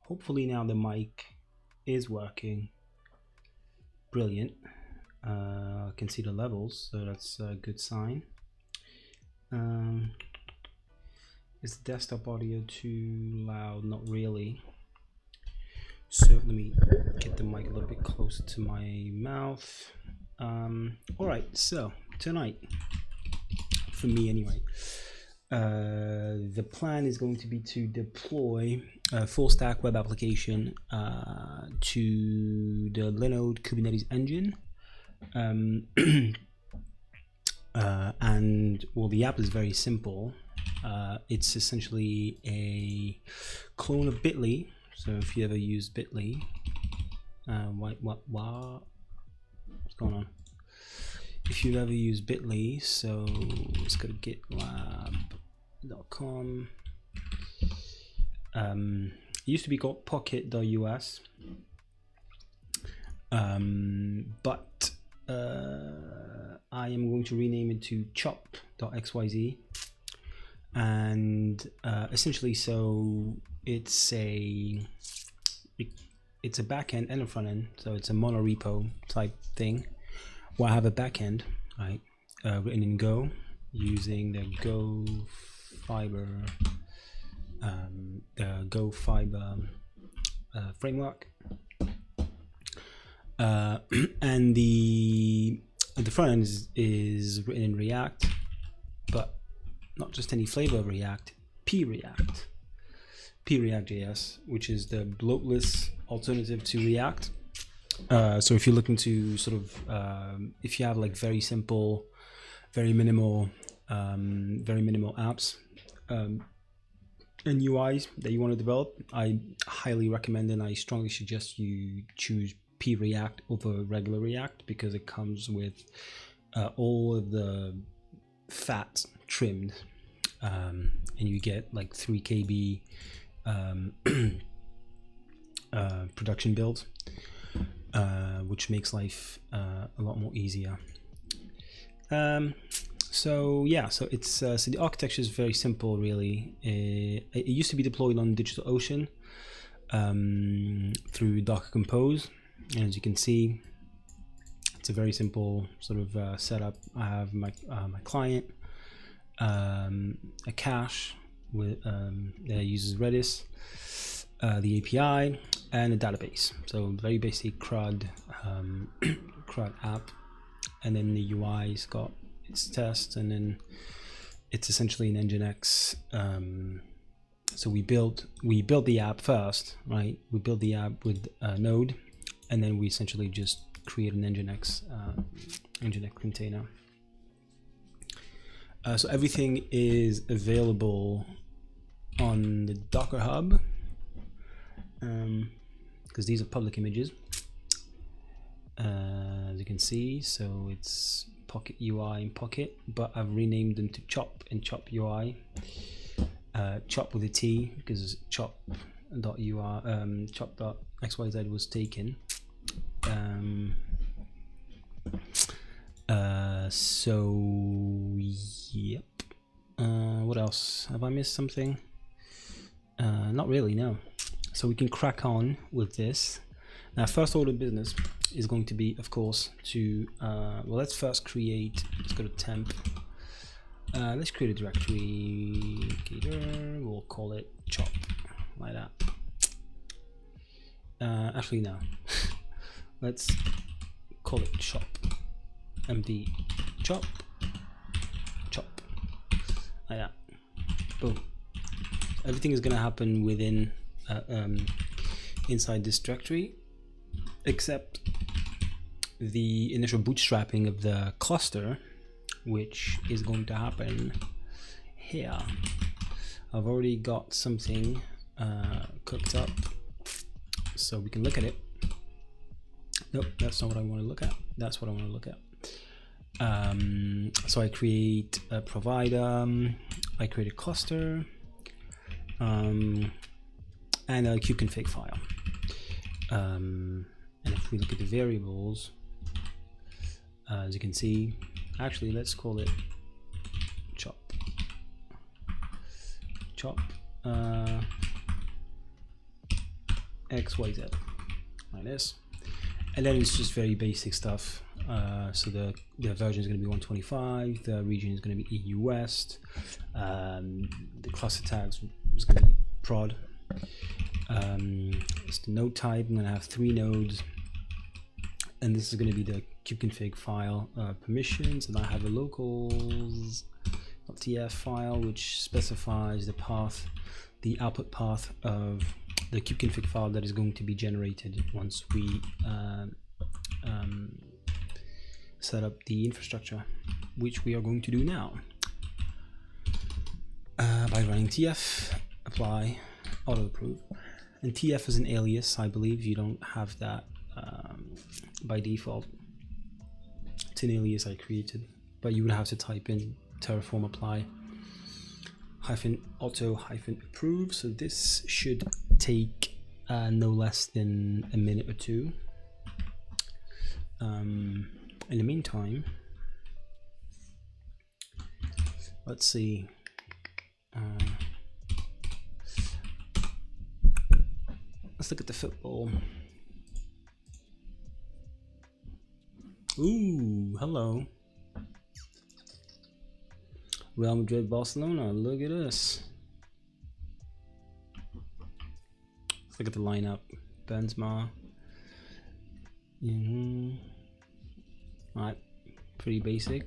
Hopefully now the mic is working. Brilliant. I can see the levels, so that's a good sign. Is the desktop audio too loud? Not really. So let me get the mic a little bit closer to my mouth. All right, so tonight, for me anyway, the plan is going to be to deploy a full stack web application to the Linode Kubernetes engine. And well, the app is very simple. It's essentially a clone of Bitly. So if you ever use Bitly, what's going on? If you've ever used Bitly, so let's go to gitlab.com. It used to be called pocket.us, but I am going to rename it to chop.xyz, and essentially, so it's a backend and a front end, so it's a monorepo type thing. Well, I have a backend, right, written in Go using the Go Fiber framework, and the front end is written in React, but not just any flavor of React, React.js, which is the bloatless alternative to React. So if you're looking to sort of, if you have like very simple, very minimal apps and UIs that you want to develop, I highly recommend and I strongly suggest you choose React over regular React, because it comes with all of the fat trimmed, and you get like 3 KB production builds, which makes life a lot more easier. So yeah, so it's so the architecture is very simple, really. It used to be deployed on DigitalOcean through Docker Compose, and as you can see, it's a very simple sort of setup. I have my client, a cache with that uses Redis, the API, and a database. So very basic CRUD app, and then the UI's got its test, and then it's essentially an Nginx. So we built the app first, right? We built the app with Node, and then we essentially just create an Nginx container. So everything is available on the Docker Hub, because these are public images, as you can see. So it's Pocket UI and Pocket, but I've renamed them to Chop and Chop UI. Chop with a T because chop.ui, chop.xyz was taken. So yep. What else? Have I missed something? Not really, no. So we can crack on with this. Now, first order of business is going to be, of course, to well, let's first create. Let's go to temp. Let's create a directory. We'll call it chop, like that. Actually, no. Let's call it chop. MD chop, like that. Boom. Everything is going to happen within inside this directory, except the initial bootstrapping of the cluster, which is going to happen here. I've already got something cooked up, so we can look at it. Nope, that's not what I want to look at. That's what I want to look at. So I create a provider, I create a cluster, and a kubeconfig file. And if we look at the variables, as you can see, actually let's call it chop. XYZ like this, and then it's just very basic stuff. So the version is going to be 125, the region is going to be EU West, the cluster tags is going to be prod. It's the node type. I'm going to have 3 nodes, and this is going to be the kubeconfig file permissions, and I have a locals.tf file which specifies the path, the output path of the kubeconfig file that is going to be generated once we set up the infrastructure, which we are going to do now by running tf apply auto approve. And tf is an alias. I believe you don't have that by default. It's an alias I created, but you would have to type in Terraform apply -auto -approve. So this should take no less than a minute or two. In the meantime, let's see. Let's look at the football. Ooh, hello. Real Madrid, Barcelona. Look at this. Let's look at the lineup. Benzema. Alright, pretty basic.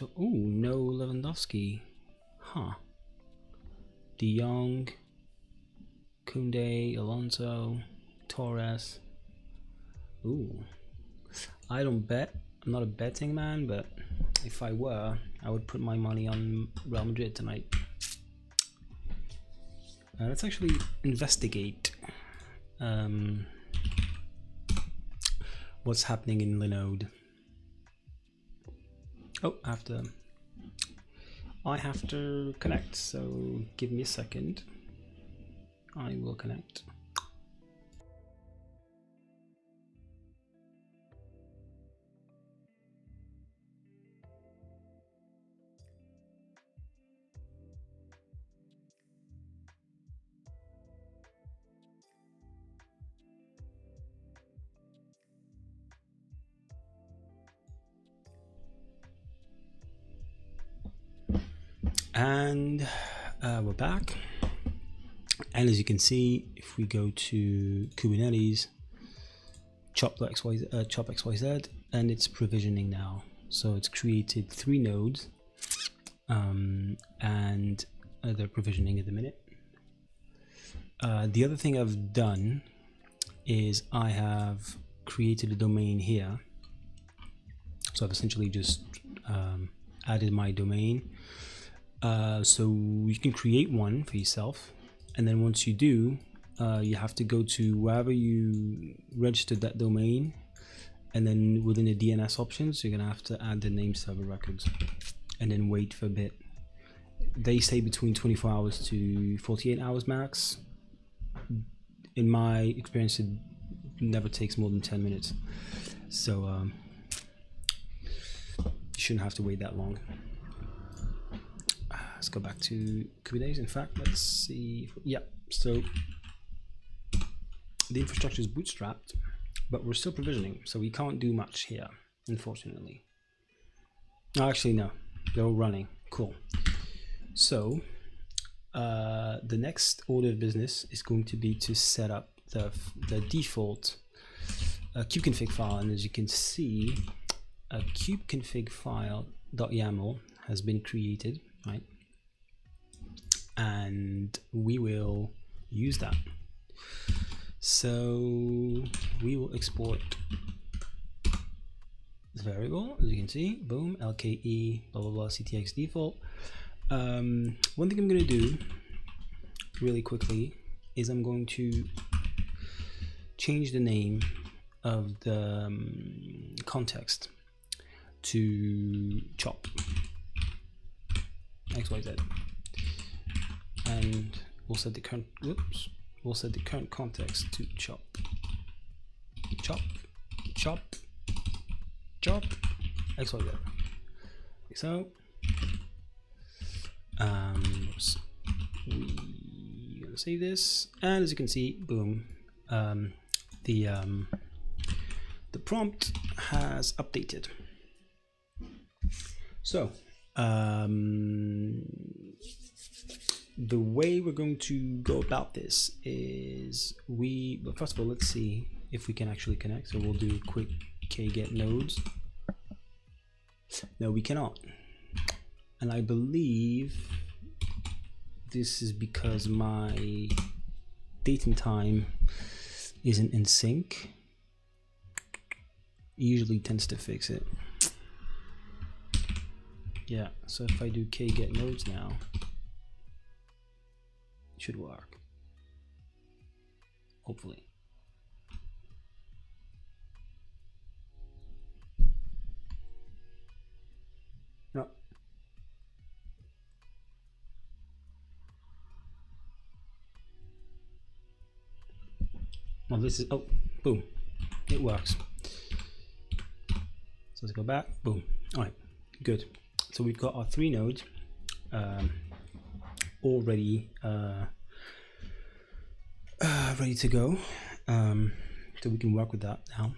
Ooh, no Lewandowski. Huh. De Jong, Koundé, Alonso, Torres. Ooh. I don't bet. I'm not a betting man, but if I were, I would put my money on Real Madrid tonight. Let's actually investigate what's happening in Linode. Oh, I have to connect, so give me a second. I will connect. And we're back, and as you can see, if we go to Kubernetes, chop XYZ, and it's provisioning now. So it's created 3 nodes, and they're provisioning at the minute. The other thing I've done is I have created a domain here. So I've essentially just added my domain. So you can create one for yourself, and then once you do, you have to go to wherever you registered that domain, and then within the DNS options you're gonna have to add the name server records, and then wait for a bit. They say between 24 hours to 48 hours max. In my experience, it never takes more than 10 minutes, so you shouldn't have to wait that long. Let's go back to Kubernetes. In fact, let's see. Yeah, so the infrastructure is bootstrapped, but we're still provisioning, so we can't do much here, unfortunately. Oh, actually, no, they're all running. Cool. So the next order of business is going to be to set up the default kubeconfig file, and as you can see, a kubeconfig file.yaml has been created, right? And we will use that. So we will export the variable, as you can see, boom, LKE, blah blah blah, CTX default. One thing I'm going to do really quickly is I'm going to change the name of the context to chop XYZ, and we'll set the current context to chop XYZ. So gonna save this, and as you can see, boom, the prompt has updated. So the way we're going to go about this is well, first of all, let's see if we can actually connect. So we'll do quick kget nodes. No, we cannot, and I believe this is because my date and time isn't in sync. It usually tends to fix it. Yeah, so if I do kget nodes now, it should work, hopefully. No. Well, this is, oh, boom, it works. So let's go back, boom. All right, good. So we've got our 3 nodes already ready to go. So we can work with that now.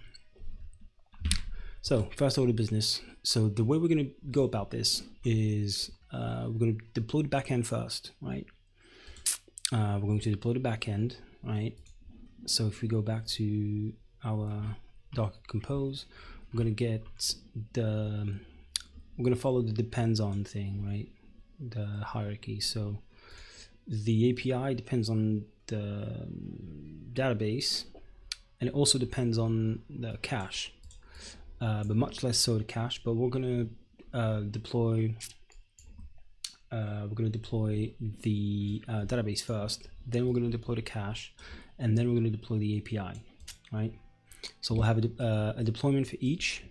So first order of business. So the way we're going to go about this is we're going to deploy the backend first, right? We're going to deploy the backend, right? So if we go back to our Docker Compose, we're going to get we're going to follow the depends on thing, right? The hierarchy. So the API depends on the database, and it also depends on the cache, but much less so the cache. But we're going to deploy the database first, then we're going to deploy the cache, and then we're going to deploy the API, right? So we'll have a deployment for each,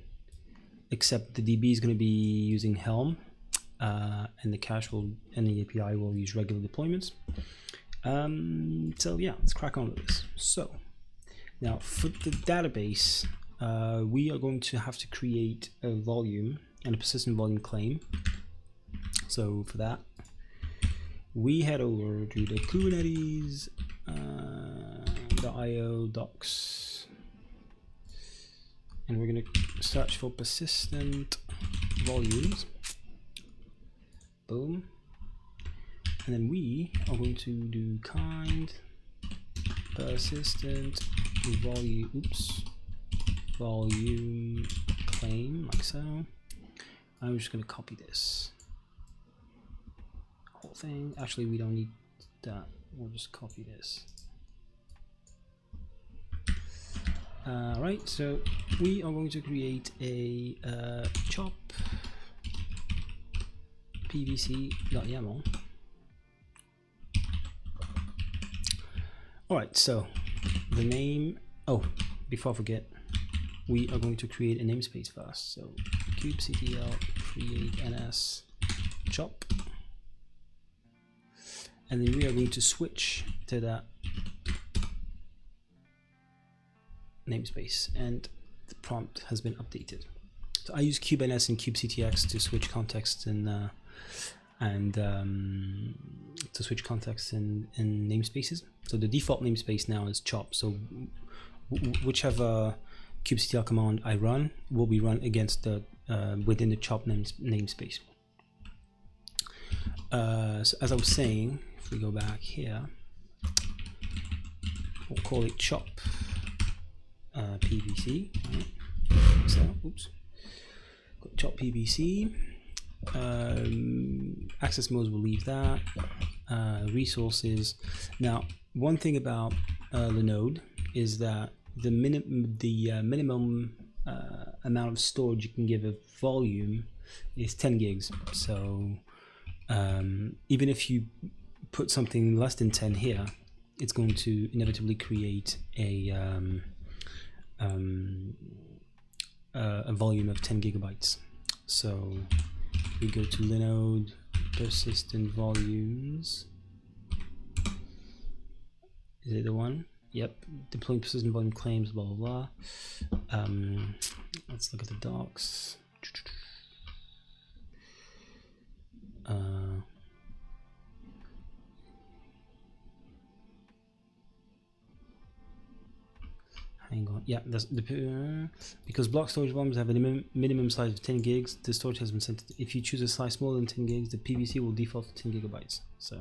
except the DB is going to be using Helm, and the cache and the API will use regular deployments. So yeah, let's crack on with this. So now for the database, we are going to have to create a volume and a persistent volume claim. So for that, we head over to the kubernetes .io docs, and we're going to search for persistent volumes. Boom. And then we are going to do kind persistent volume claim, like so. I'm just going to copy this whole thing. Actually, we don't need that. We'll just copy this. Right, so we are going to create a chop pvc.yaml. All right, so the name, oh, before I forget, we are going to create a namespace first. So kubectl create ns chop, and then we are going to switch to that namespace, and the prompt has been updated. So I use kubeNS and kubectx to switch context in namespaces. So the default namespace now is chop. So whichever kubectl command I run will be run against the within the chop namespace. So as I was saying, if we go back here, we'll call it chop PVC. Right? So, oops, got chop PVC. Access modes, we'll leave that. Resources. Now, one thing about Linode is that the minimum amount of storage you can give a volume is 10 gigs. So even if you put something less than 10 here, it's going to inevitably create a volume of 10 gigabytes. So we go to Linode persistent volumes. Is it the one? Yep. Deploying persistent volume claims, blah blah blah. Let's look at the docs. hang on. Yeah, that's the because block storage volumes have a minimum size of 10 gigs. The storage has been sent. If you choose a size smaller than 10 gigs, the PVC will default to 10 gigabytes. So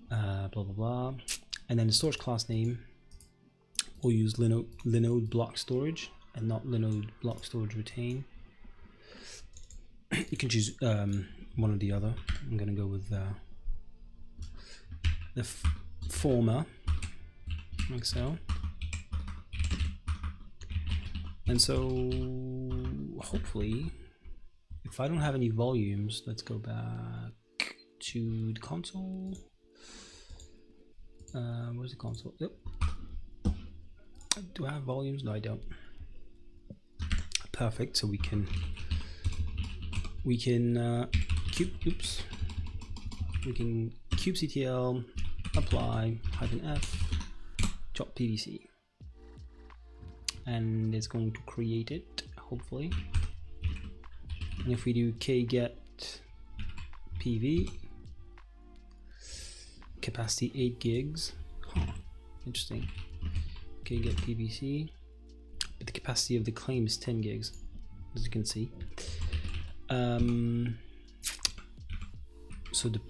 blah blah blah. And then the storage class name, we'll use Linode block storage and not Linode block storage retain. You can choose one or the other. I'm going to go with the former, like so. And so hopefully, if I don't have any volumes, let's go back to the console. Where's the console? Yep. Do I have volumes? No, I don't. Perfect. So we can kubectl apply -f chop pvc, and it's going to create it hopefully. And if we do kget pv capacity 8 gigs, interesting, kget pvc, but the capacity of the claim is 10 gigs, as you can see. So the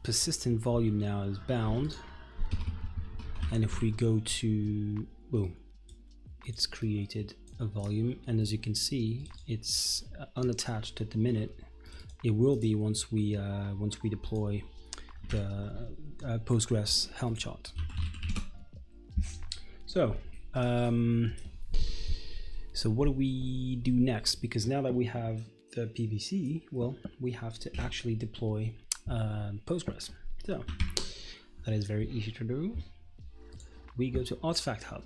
persistent volume now is bound, and if we go to, boom, it's created a volume, and as you can see, it's unattached at the minute. It will be once we deploy the Postgres Helm chart. So so what do we do next? Because now that we have the PVC, well, we have to actually deploy Postgres. So that is very easy to do. We go to Artifact Hub,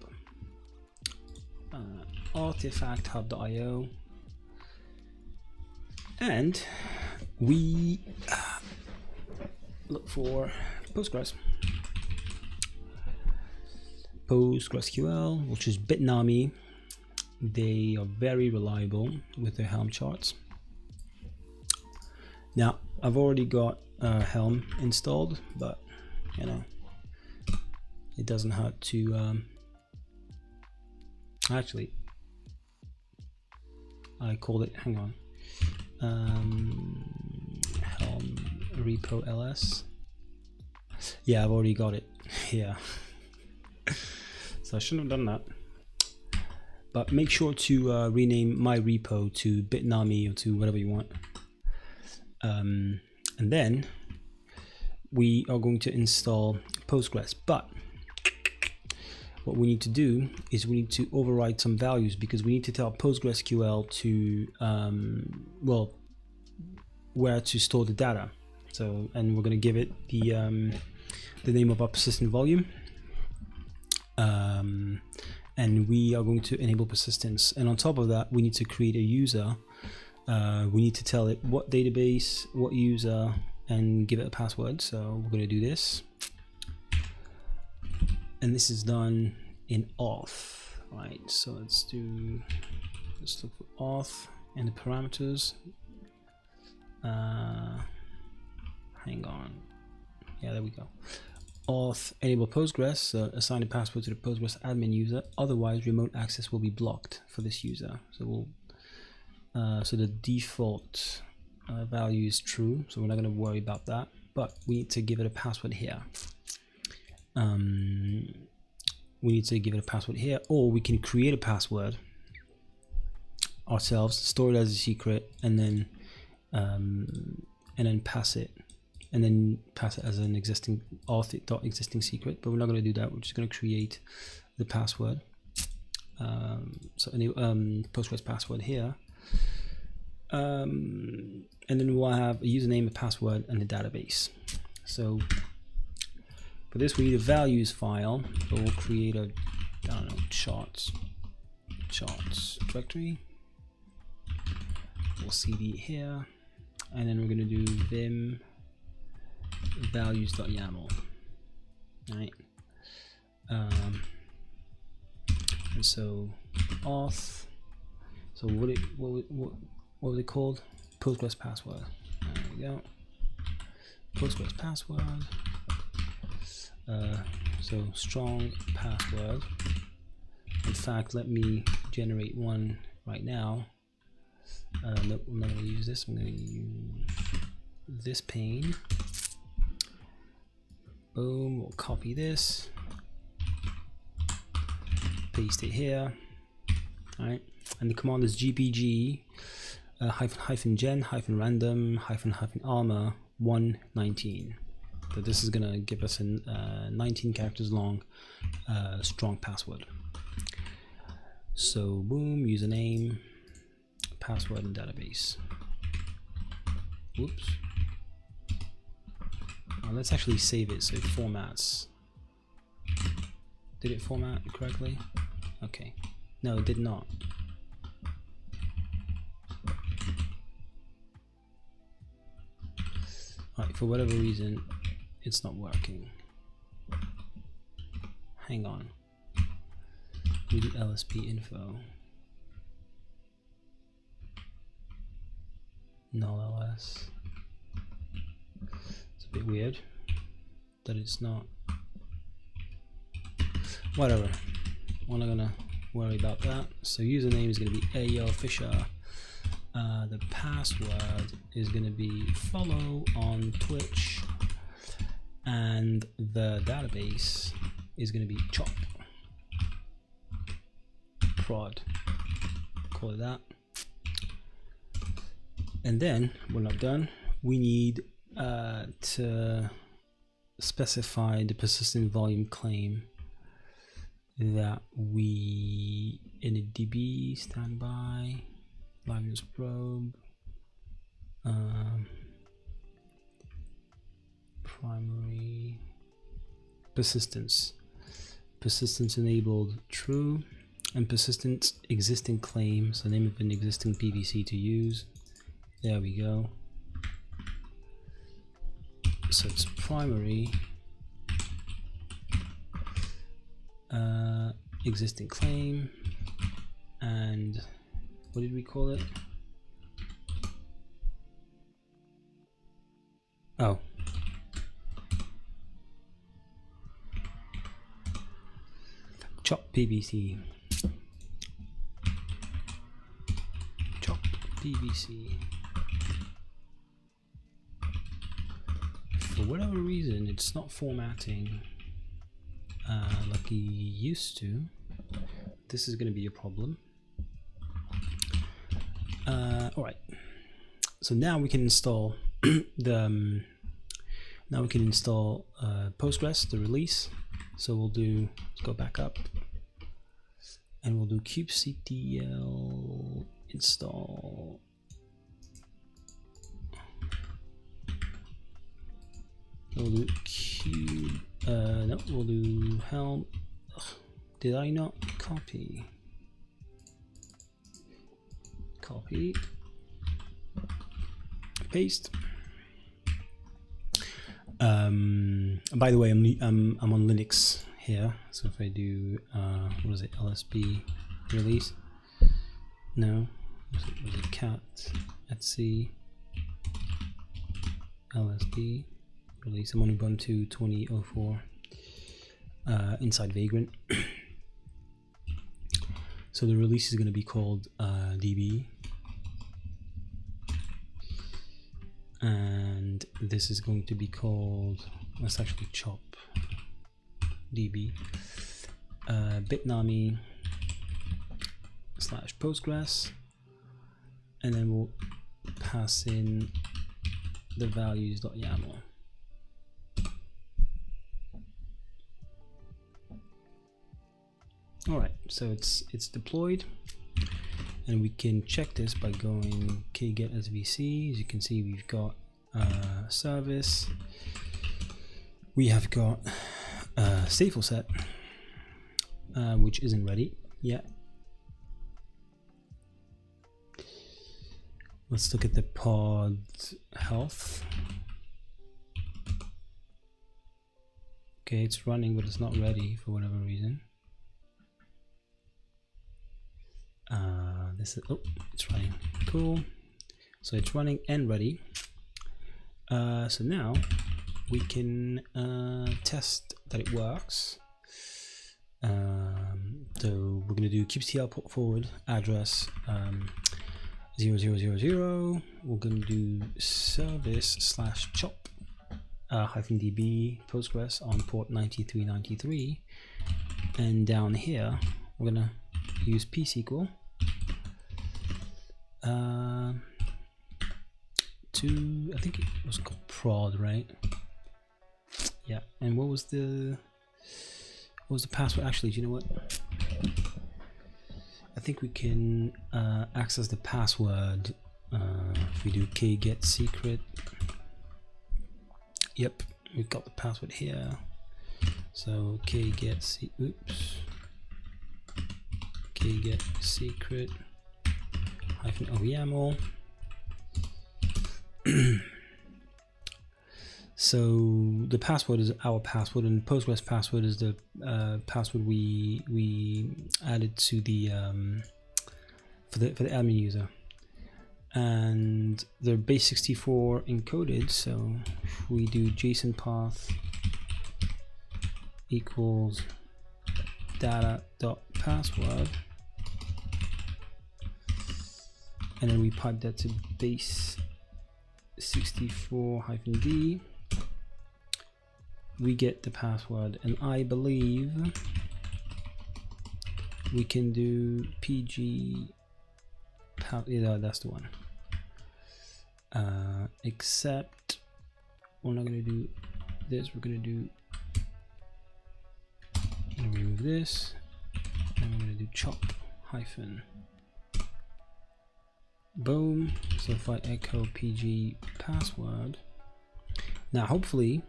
artifacthub.io, and we look for PostgreSQL, which is Bitnami. They are very reliable with their Helm charts. Now, I've already got Helm installed, but you know, it doesn't hurt to actually, I called it, hang on, Helm repo ls. Yeah, I've already got it. Yeah. So I shouldn't have done that. But make sure to rename my repo to Bitnami or to whatever you want. And then we are going to install Postgres. But what we need to do is we need to override some values, because we need to tell PostgreSQL to, well, where to store the data. So, and we're going to give it the name of our persistent volume. And we are going to enable persistence, and on top of that we need to create a user. We need to tell it what database, what user, and give it a password. So we're going to do this, and this is done in auth, right? So let's look for auth and the parameters. Hang on, yeah, there we go. Auth enable Postgres, assign a password to the Postgres admin user, otherwise remote access will be blocked for this user. So we'll so the default value is true, so we're not going to worry about that, but we need to give it a password here. Or we can create a password ourselves, store it as a secret, and then pass it. And then pass it as an existing auth.existing secret, but we're not going to do that. We're just going to create the password. So a new Postgres password here, and then we'll have a username, a password, and a database. So for this, we need a values file, but we'll create a, I don't know, charts directory. We'll cd here, and then we're going to do vim values.yaml, right? And so auth, so what was it called? Postgres password. There we go. Postgres password. So strong password, In fact, let me generate one right now. Nope, I'm not going to use this. I'm going to use this pane. Boom, we'll copy this, paste it here. All right, and the command is gpg -gen -random -armor 119. So this is going to give us a 19 characters long strong password. So boom, username, password, and database. Whoops. Let's actually save it so it formats. Did it format correctly? Okay. No, it did not. Alright, for whatever reason, it's not working. Hang on. We do LSP info. Null ls. It's a bit weird that it's not. Whatever. We're not gonna worry about that. So username is gonna be Ayo Fisher. The password is gonna be follow on Twitch, and the database is gonna be chop prod. Call it that. And then we're not done. We need to specify the persistent volume claim that we in a DB standby liveness probe primary persistence enabled true, and persistent existing claim, so name of an existing PVC to use. There we go. So it's primary existing claim, and what did we call it? Oh, chop PVC. Chop PVC. For whatever reason, it's not formatting like it used to. This is going to be a problem. All right. So now we can install Postgres, the release. So we'll do. Let's go back up, and we'll do kubectl install. We'll do no, we'll do Helm. Ugh, did I not copy? Copy, paste. By the way, I'm on Linux here, so if I do what is it, LSB release? No, was it cat etc LSB release? I'm on Ubuntu 20.04 inside Vagrant. So the release is going to be called DB, and this is going to be called, let's actually chop DB bitnami / Postgres, and then we'll pass in the values.yaml. All right, so it's deployed, and we can check this by going kget svc. As you can see, we've got service, we have got stateful set, which isn't ready yet. Let's look at the pod health. Okay, it's running, but it's not ready for whatever reason. This is, oh, it's running. Cool. So it's running and ready. So now we can test that it works. So we're going to do kubectl port forward address 0000. We're going to do service/chop -db Postgres on port 9393, and down here we're going to use pSQL to, I think it was called prod, right? Yeah. And what was the password? Actually, do you know what? I think we can access the password if we do kget secret. Yep, we've got the password here. So kget secret -OYAML. So the password is our password, and Postgres password is the password we added to the for the admin user, and they're base 64 encoded. So if we do JSON path equals data.password, and then we pipe that to base 64-d, we get the password. And I believe we can do pg, yeah, that's the one, except we're not going to do this. We're going to do, remove this, and we're going to do chop hyphen. Boom. So if I echo pg password, now hopefully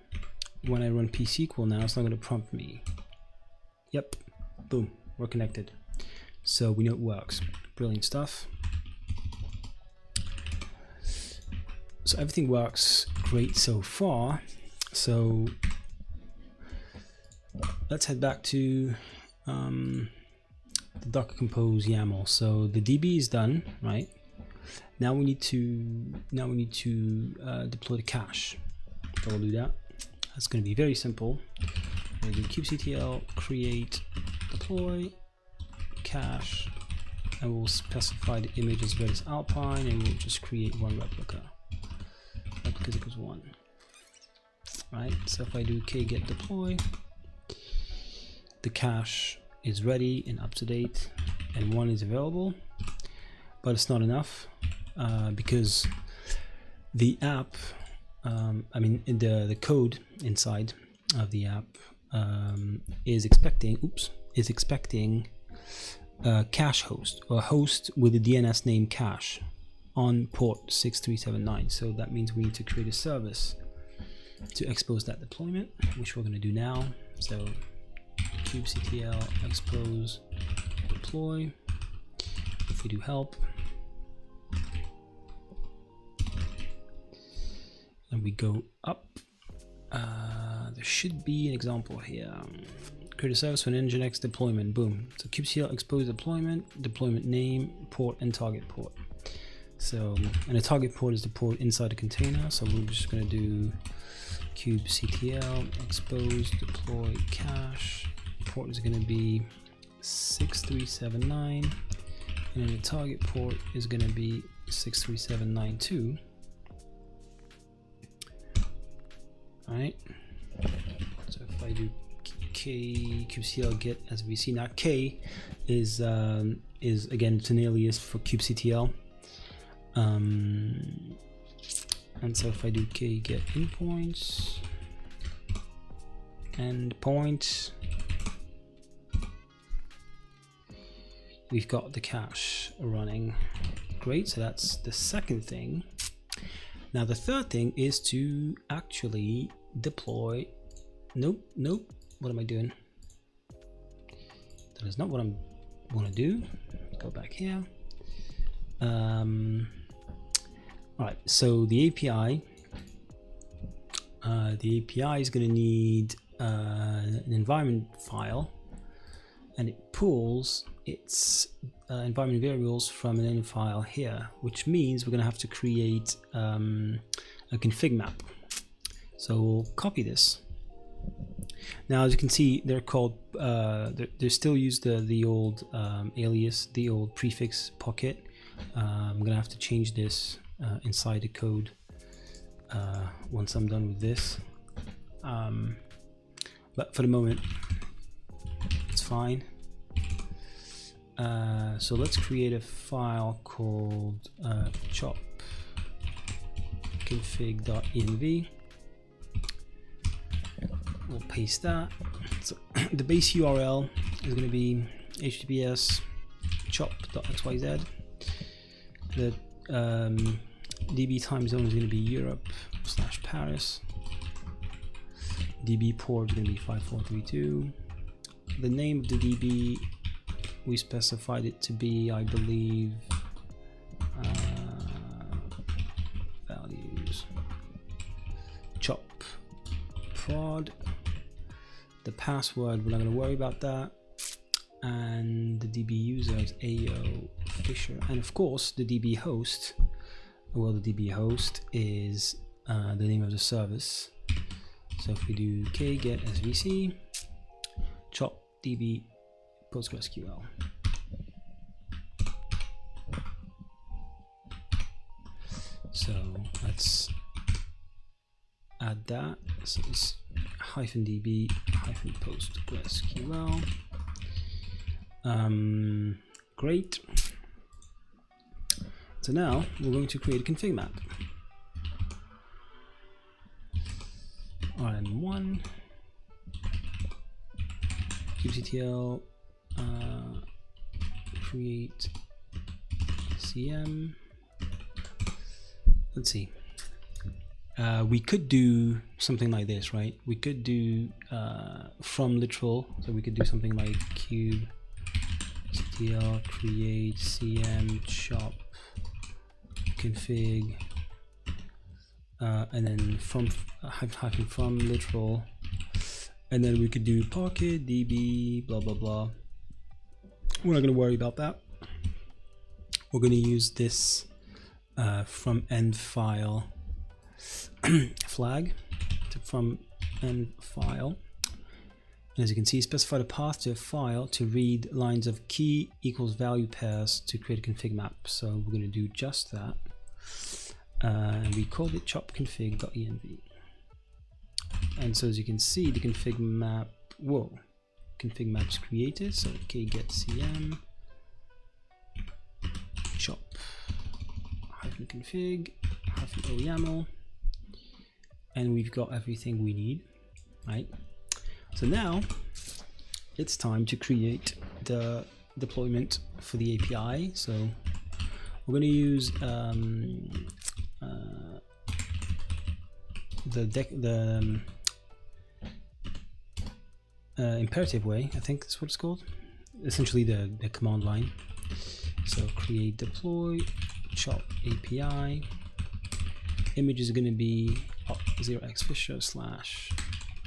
when I run pSQL now, it's not going to prompt me. Yep. Boom. We're connected. So we know it works. Brilliant stuff. So everything works great so far. So let's head back to the Docker Compose YAML. So the DB is done, right? Now we need to deploy the cache. So we'll do that. That's going to be very simple. We'll do kubectl create deploy cache, and we'll specify the image as Redis Alpine, and we'll just create one replica. Replica equals 1. Right. So if I do kget deploy, the cache is ready and up to date, and 1 is available, but it's not enough because the app, I mean the code inside of the app is expecting a cache host, or a host with a DNS name cache on port 6379. So that means we need to create a service to expose that deployment, which we're going to do now. So kubectl expose deploy. If we do help, and we go up, there should be an example here. Create a service for an Nginx deployment. Boom. So kubectl expose deployment name, port, and target port. So, and the target port is the port inside the container. So we're just going to do kubectl expose deploy cache. Port is going to be 6379, and then the target port is going to be 63792. All right. So if I do kubectl get, as we see now, k is again, it's an alias for kubectl. And so if I do kget endpoints, we've got the cache running. Great. So that's the second thing. Now the third thing is to actually deploy. Nope. What am I doing? That is not what I want to do. Go back here. All right. So the API is going to need an environment file, and it pulls its environment variables from an env file here, which means we're going to have to create a config map. So we'll copy this. Now, as you can see, they're called they still use the old alias, the old prefix pocket. I'm gonna have to change this inside the code once I'm done with this. But for the moment, it's fine. So let's create a file called chop config.env. We'll paste that. So the base URL is going to be https chop.xyz. The DB time zone is going to be Europe/Paris. DB port is going to be 5432. The name of the DB, we specified it to be, I believe, values chop prod. The password, we're not going to worry about that, and the DB user is AO Fisher, and of course the DB host, well, the DB host is the name of the service. So if we do get svc chop db PostgreSQL, so let's add that. So it's -db -PostgreSQL. Great. So now we're going to create a config map. rm1 kubectl create cm. Let's see. We could do something like this, right? We could do from literal, so we could do something like kubectl create cm chop config, and then from from literal, and then we could do pocket db blah blah blah. We're not going to worry about that. We're going to use this from end file flag to from end file, and as you can see, specify the path to a file to read lines of key equals value pairs to create a config map. So we're going to do just that, and we called it chop config.env. And so as you can see, the config map, config map's created. So get cm chop -config -o YAML, and we've got everything we need, right? So now it's time to create the deployment for the API. So we're going to use the imperative way, I think that's what it's called, essentially the command line. So create deploy chop API. Image is going to be 0xfisher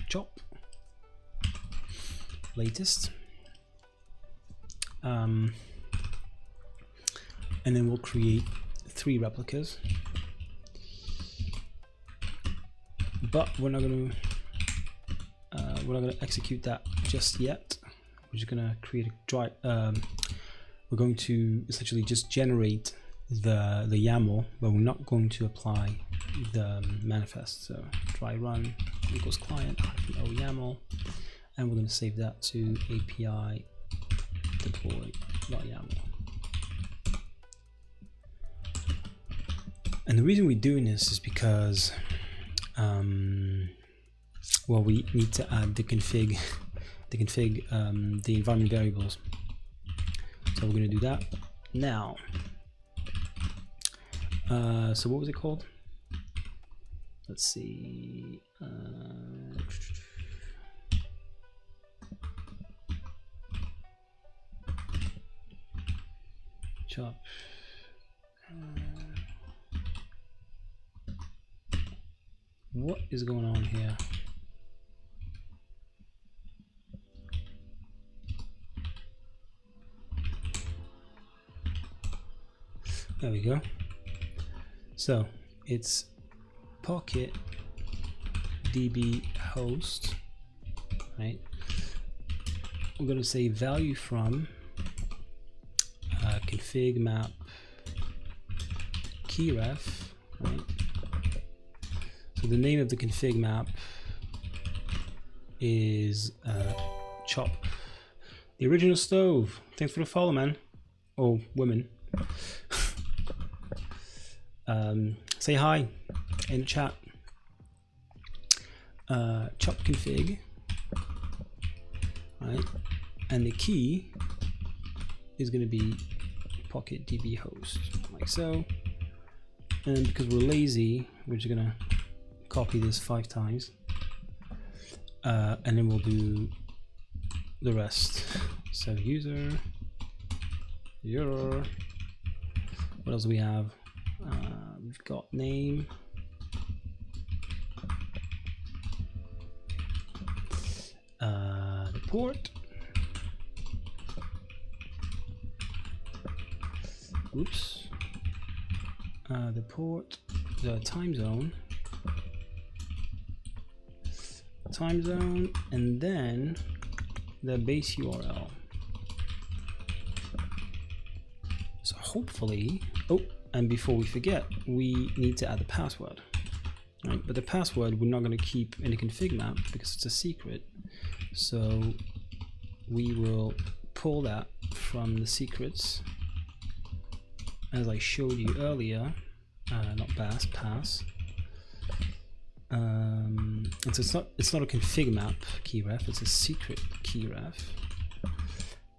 / chop latest, and then we'll create 3 replicas, but we're not going to execute that just yet. We're just going to create a dry we're going to essentially just generate the YAML, but we're not going to apply the manifest. So dry run equals client -o YAML, and we're going to save that to API deploy.yaml. And the reason we're doing this is because well, we need to add the environment variables. So we're going to do that now. So what was it called? Let's see. Chop. What is going on here? There we go. So it's pocket db host, right? we're going to say value from config map keyref, right? So the name of the config map is chop. The original stove. Thanks for the follow, man. Oh, women. Say hi in the chat. Chop config, right? And the key is going to be pocket db host, like so. And because we're lazy, we're just going to copy this 5 times, and then we'll do the rest. So user, your, what else do we have? We've got name, the port, oops, the port, the time zone, and then the base URL. So hopefully, oh, and before we forget, we need to add the password, right? But the password we're not going to keep in the config map because it's a secret. So we will pull that from the secrets, as I showed you earlier, not pass. And so it's not a config map keyref, it's a secret keyref,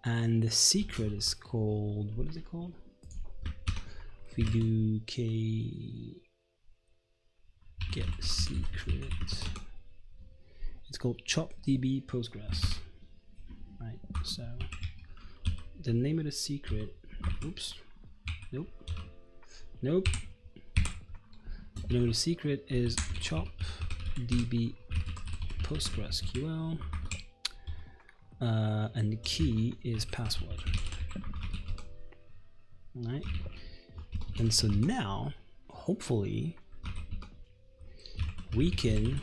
and the secret is called, what is it called? If we do k get secret, it's called chop db postgres, right? So the name of the secret, oops, nope. The name of the secret is chop db PostgreSQL, and the key is password. All right, and so now hopefully we can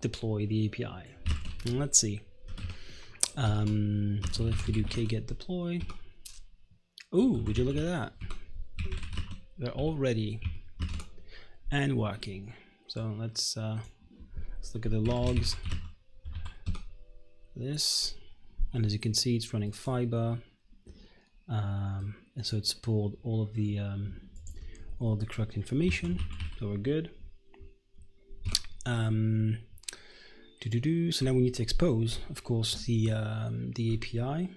deploy the API. And let's see. So if we do kget deploy, ooh, would you look at that? They're all ready and working. So let's look at the logs. This, and as you can see, it's running fiber, and so it's pulled all of the correct information. So we're good. So now we need to expose, of course, the API,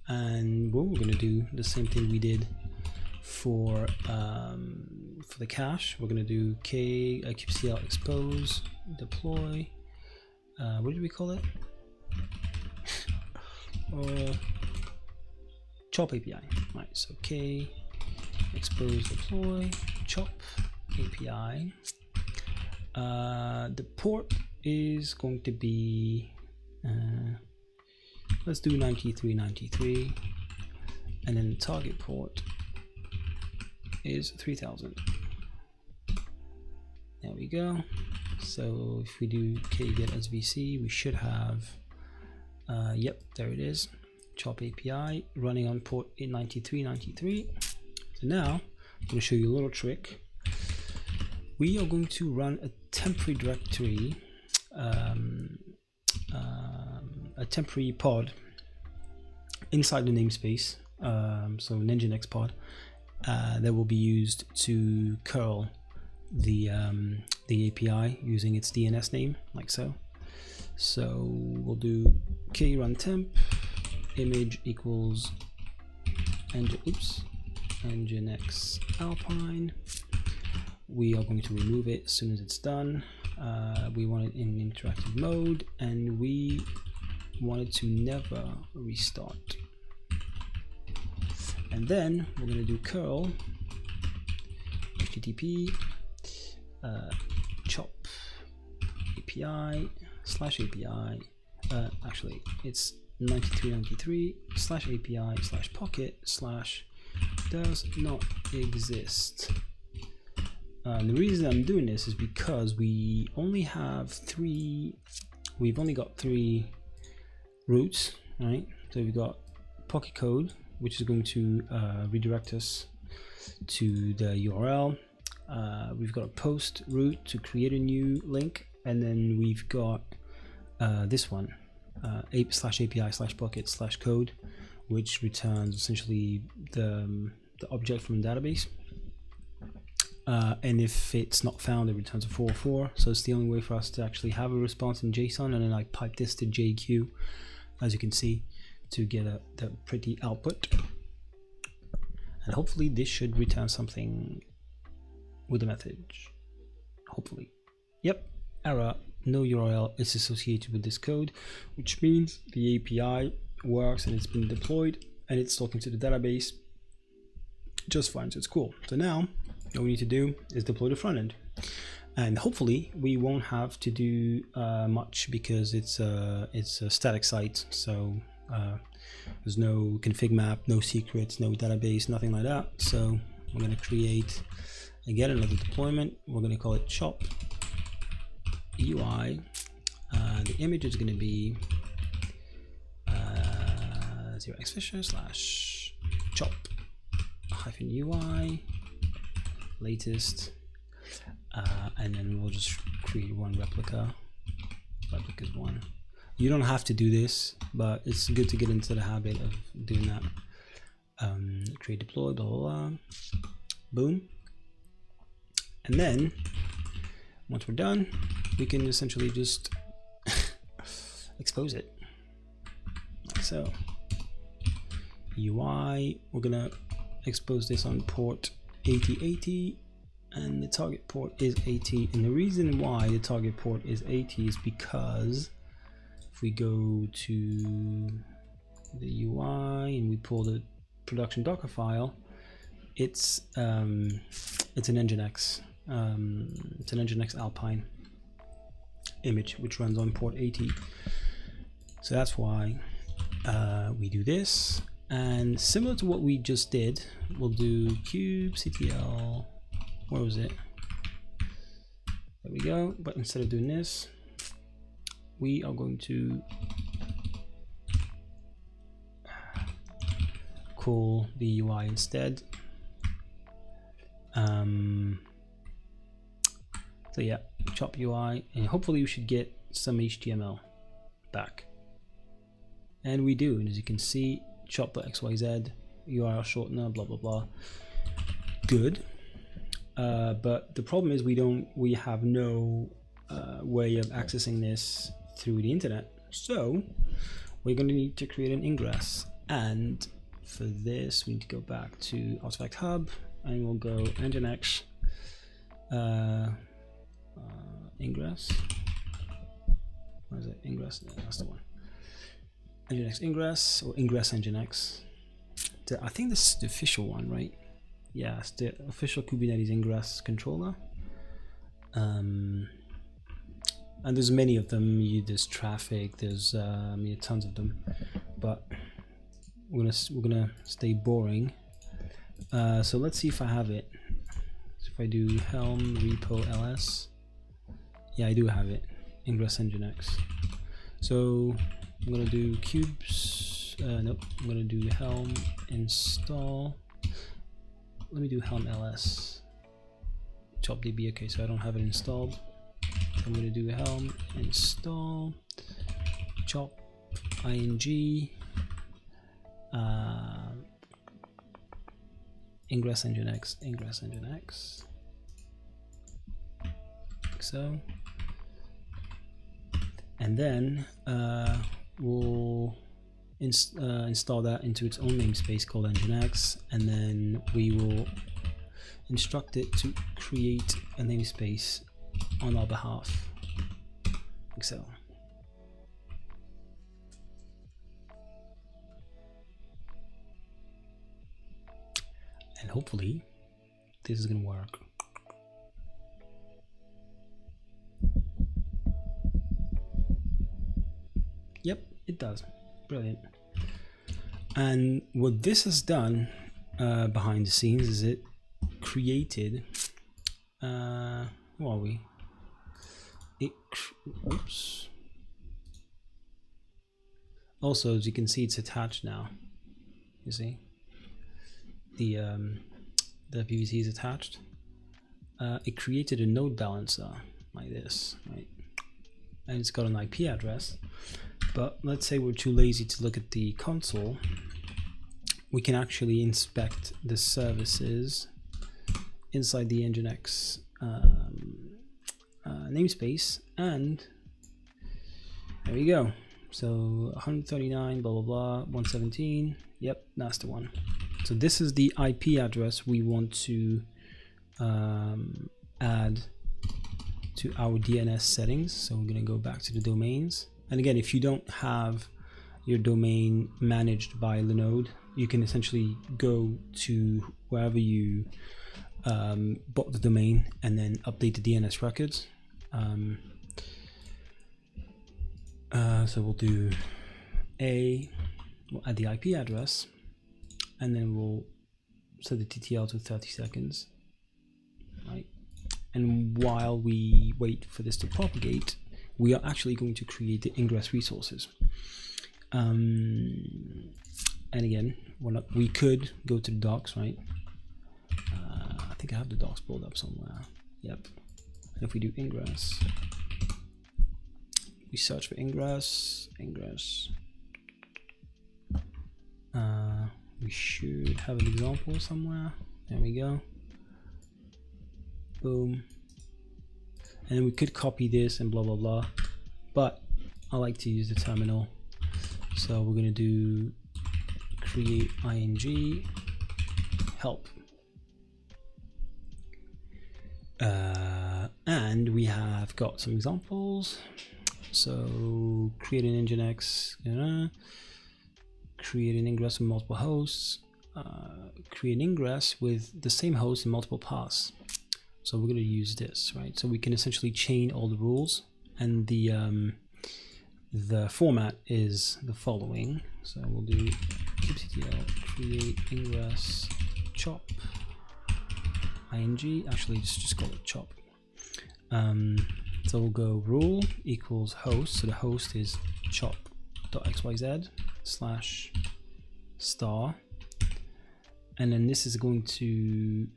and well, we're going to do the same thing we did for the cache. We're going to do kubectl expose deploy. What did we call it? Chop API. Right. So k expose deploy chop API. The port is going to be let's do 9393, and then the target port is 3000. There we go. So if we do kget svc, we should have yep, there it is, chop API running on port 9393. So now I'm going to show you a little trick. We are going to run a temporary directory, a temporary pod inside the namespace, so an nginx pod that will be used to curl the API using its DNS name, like so. So we'll do k run temp image equals nginx alpine. We are going to remove it as soon as it's done. We want it in interactive mode, and we want it to never restart. And then we're going to do curl http chop API /API. Actually, it's 9393 /API /pocket /does not exist. The reason I'm doing this is because we only have 3 we've only got 3 routes, right? So we've got pocket code, which is going to redirect us to the URL. We've got a post route to create a new link, and then we've got this one, /API/pocket/code, which returns essentially the object from the database. And if it's not found, it returns a 404. So it's the only way for us to actually have a response in JSON, and then I pipe this to JQ, as you can see, to get the pretty output. And hopefully this should return something with a message. Hopefully. Yep, error, no URL is associated with this code, which means the API works and it's been deployed and it's talking to the database just fine. So it's cool. So now all we need to do is deploy the front end, and hopefully we won't have to do much, because it's a static site. So there's no config map, no secrets, no database, nothing like that. So we're going to create again another deployment. We're going to call it chop UI. The image is going to be 0xfisher/chop -UI latest, and then we'll just create one replica. Replica's 1. You don't have to do this, but it's good to get into the habit of doing that. Create deploy, blah, blah, blah. Boom. And then once we're done, we can essentially just expose it like so. UI, we're gonna expose this on port 8080, and the target port is 80. And the reason why the target port is 80 is because if we go to the UI and we pull the production Docker file, it's an Nginx. It's an Nginx Alpine image which runs on port 80. So that's why we do this. And similar to what we just did, we'll do kubectl. Where was it? There we go. But instead of doing this, we are going to call the UI instead. So yeah, chop UI, and hopefully we should get some HTML back. And we do, and as you can see, chop.xyz, URL shortener, blah blah blah. Good. But the problem is we have no way of accessing this through the internet. So we're going to need to create an ingress, and for this we need to go back to Artifact Hub, and we'll go Nginx Ingress. Where is it? Ingress? Yeah, that's the one. Nginx Ingress, or Ingress Nginx. I think this is the official one, right? Yeah, it's the official Kubernetes Ingress controller. And there's many of them. There's traffic. There's tons of them. But we're gonna stay boring. So let's see if I have it. So if I do Helm repo ls, yeah, I do have it. Ingress Nginx. So I'm gonna do cubes. Nope. I'm gonna do Helm install. Let me do Helm ls chopdb. Okay, so I don't have it installed. So I'm gonna do Helm install chop ing Ingress Nginx, like so, and then we'll install that into its own namespace called Nginx, and then we will instruct it to create a namespace on our behalf, like so. And hopefully this is gonna work. Yep, it does. Brilliant. And what this has done behind the scenes is it created where are we? Oops. Also, as you can see, it's attached now. You see, the PVC is attached. It created a node balancer like this, right? And it's got an IP address. But let's say we're too lazy to look at the console. We can actually inspect the services inside the Nginx namespace, and there we go. So 139 blah blah blah 117, yep, that's the one. So this is the IP address we want to add to our DNS settings. So we're going to go back to the domains, and again, if you don't have your domain managed by Linode, you can essentially go to wherever you bought the domain and then update the DNS records. So we'll do we'll add the IP address, and then we'll set the TTL to 30 seconds, right? And while we wait for this to propagate, we are actually going to create the Ingress resources. And again, we could go to the docs, right? I think I have the docs pulled up somewhere. Yep. And if we do Ingress, we search for Ingress. We should have an example somewhere. There we go. Boom. And then we could copy this and blah blah blah, but I like to use the terminal, so we're gonna do create ing help, and we have got some examples. So create an Nginx, create an Ingress with multiple hosts, create an Ingress with the same host in multiple paths. So we're going to use this, right? So we can essentially chain all the rules, and the format is the following. So we'll do kubectl create ingress chop ing. Actually, just call it chop. So we'll go rule equals host. So the host is chop.xyz/*, and then this is going to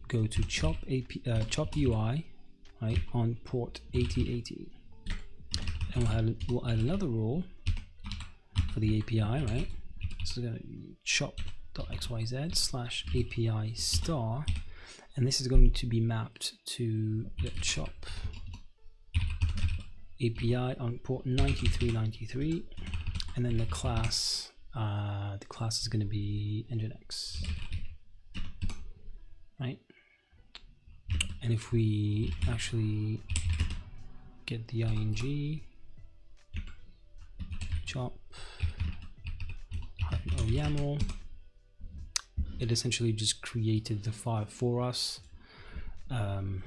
go to chop UI, right, on port 8080, and we'll add another rule for the API, right? So we're going to chop.xyz/API*, and this is going to be mapped to the chop API on port 9393, and then the class is going to be Nginx, right? And if we actually get the ing chop -o YAML, it essentially just created the file for us, and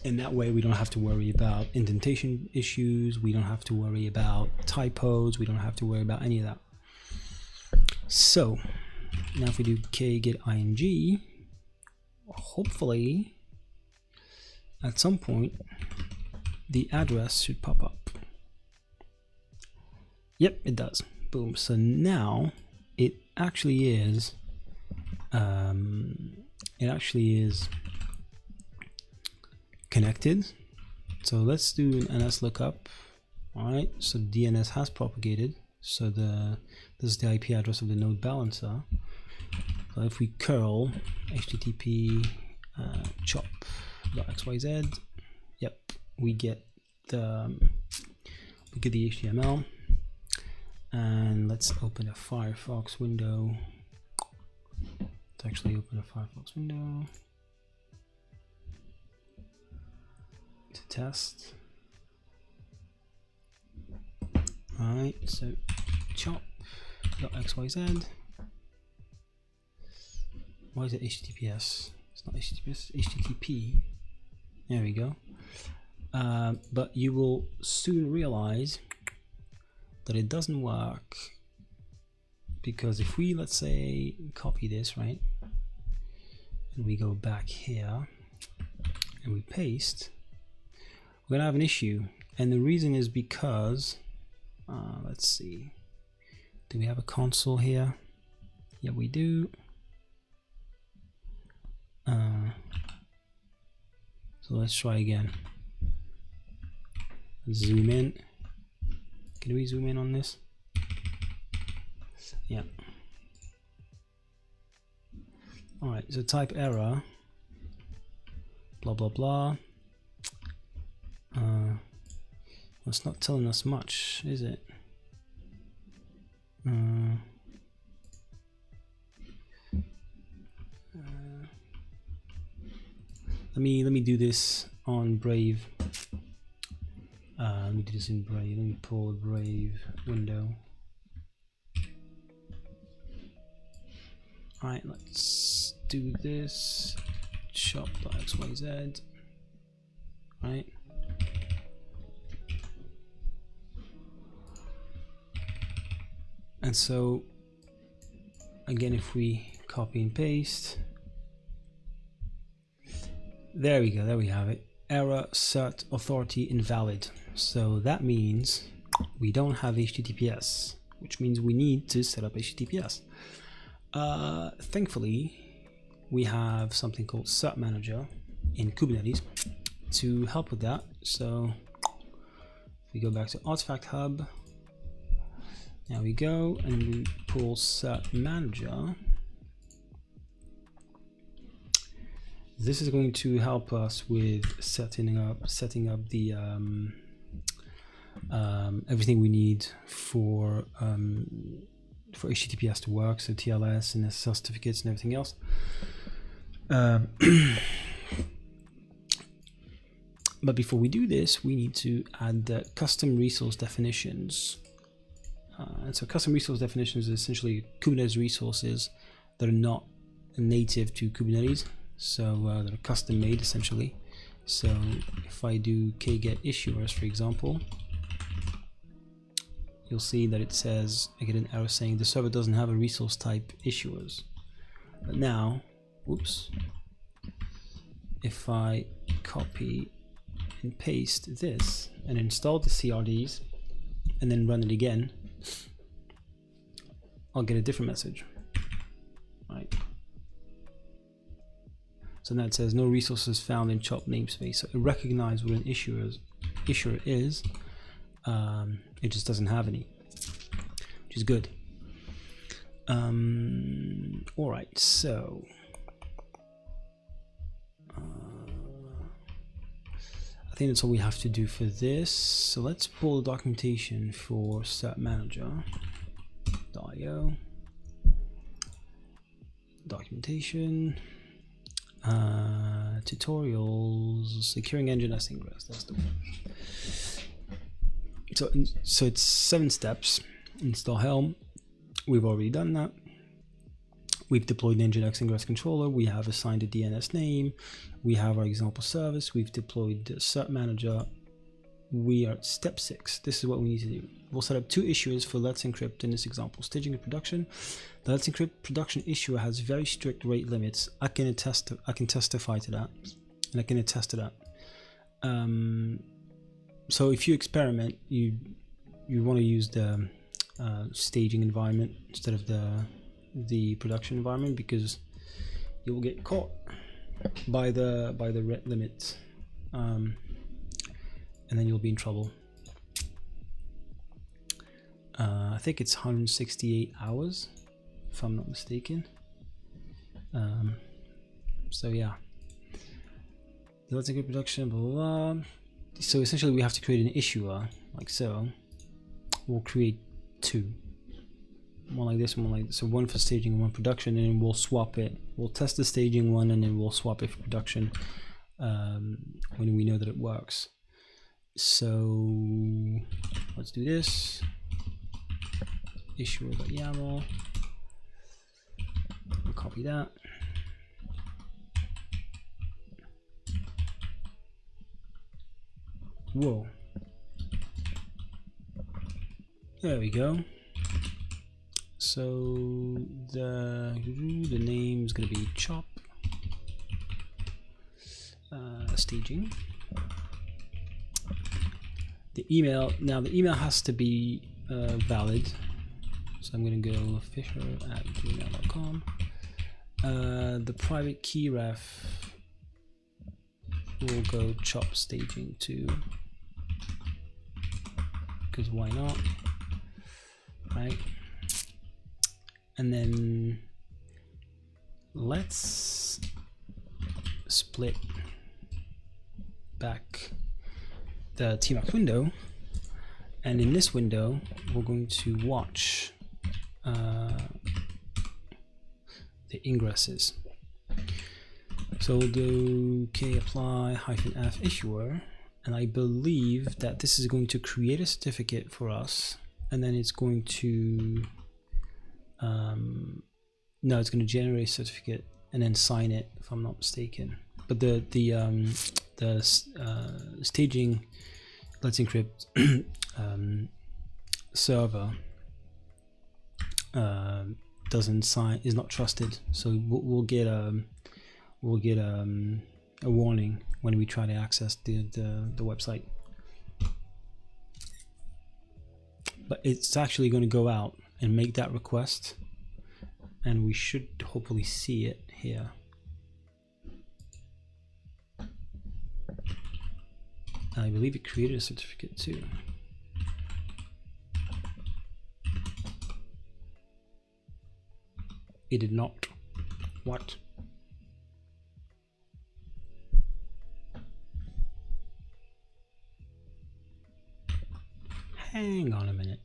that way we don't have to worry about indentation issues, we don't have to worry about typos, we don't have to worry about any of that. So now if we do get ing, hopefully at some point the address should pop up. Yep, it does. Boom. So now it actually is connected. So let's do an NS lookup. All right, so DNS has propagated. So this is the IP address of the node balancer. So if we curl http chop.xyz, yep, we get the HTML. And let's open a Firefox window. Let's actually open a Firefox window to test. Alright, so chop.xyz. Why is it HTTPS? It's not HTTPS, it's HTTP. There we go. But you will soon realize that it doesn't work, because if we, let's say, copy this, right, and we go back here and we paste, we're gonna have an issue. And the reason is because Let's see. Do we have a console here? Yeah, we do. So let's try again. Zoom in. Can we zoom in on this? Yeah. All right. So type error. Blah blah blah. It's not telling us much, is it? Let me do this on Brave. Let me do this in Brave. Let me pull a Brave window. All right, let's do this. Shop.xyz. Right. And so again, if we copy and paste, there we go, there we have it. Error cert authority invalid. So that means we don't have HTTPS, which means we need to set up HTTPS. Thankfully, we have something called Cert-Manager in Kubernetes to help with that. So if we go back to Artifact Hub, there we go, and we pull Cert-Manager. This is going to help us with setting up the everything we need for HTTPS to work, so TLS and SSL certificates and everything else. But before we do this, we need to add the custom resource definitions. And so custom resource definitions is essentially Kubernetes resources that are not native to Kubernetes, so that are custom made essentially. So if I do kget issuers, for example, you'll see that it says, I get an error saying the server doesn't have a resource type issuers. But now, whoops, if I copy and paste this and install the CRDs and then run it again, I'll get a different message, right? So now it says no resources found in CHOP namespace. So it recognizes what an issuer is. It just doesn't have any, which is good. All right, so I think that's all we have to do for this. So let's pull the documentation for Cert-Manager.io. Documentation, tutorials, securing nginx Ingress. That's the one. So it's 7 steps. Install Helm. We've already done that. We've deployed the nginx Ingress controller. We have assigned a DNS name. We have our example service. We've deployed the Cert-Manager. We are at step 6. This is what we need to do. We'll set up 2 issuers for Let's Encrypt in this example. Staging and production. The Let's Encrypt production issuer has very strict rate limits. I can testify to that, and I can attest to that. So if you experiment, you want to use the staging environment instead of the production environment, because you will get caught by the rate limits, and then you'll be in trouble. I think it's 168 hours, if I'm not mistaken. So yeah, let's get production, blah, blah, blah. So essentially we have to create an issuer like so. We'll create 2, one like this, one like this. So one for staging and one production, and then we'll swap it. We'll test the staging one and then we'll swap it for production when we know that it works. So let's do this. Issuer.yaml. We'll copy that. Whoa. There we go. So the name is going to be chop staging. The email, now the email has to be valid. So I'm going to go fisher@gmail.com. The private key ref will go chop staging too, because why not, right? And then let's split back the tmax window, and in this window we're going to watch the ingresses. So we'll do k-apply -f issuer, and I believe that this is going to create a certificate for us, and then it's going to no, it's going to generate a certificate and then sign it, if I'm not mistaken. But the staging Let's Encrypt server doesn't sign, is not trusted, so we'll get a warning when we try to access the website. But it's actually going to go out and make that request, and we should hopefully see it here. And I believe it created a certificate too. It did not. What? Hang on a minute.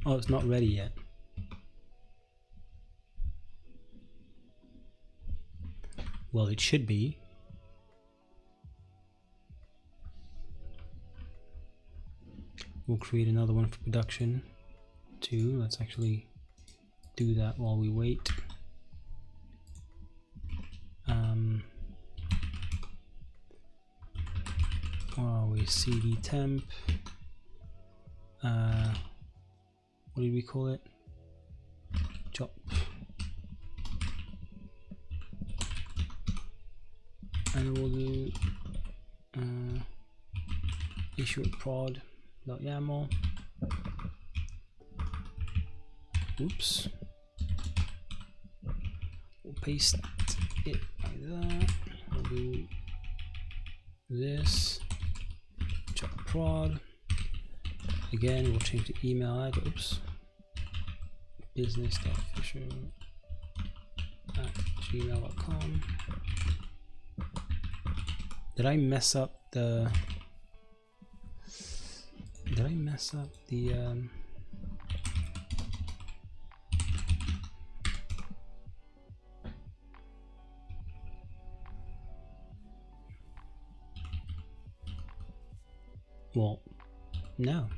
Oh, it's not ready yet. Well, it should be. We'll create another one for production too. Let's actually do that while we wait. Where are we? CD temp. What did we call it? Chop. And we'll do issue prod.yaml. Oops. We'll paste it like that. We'll do this. Chop prod. Again, we'll change the email address. Oops. business.fisher@gmail.com. Did I mess up the well, no.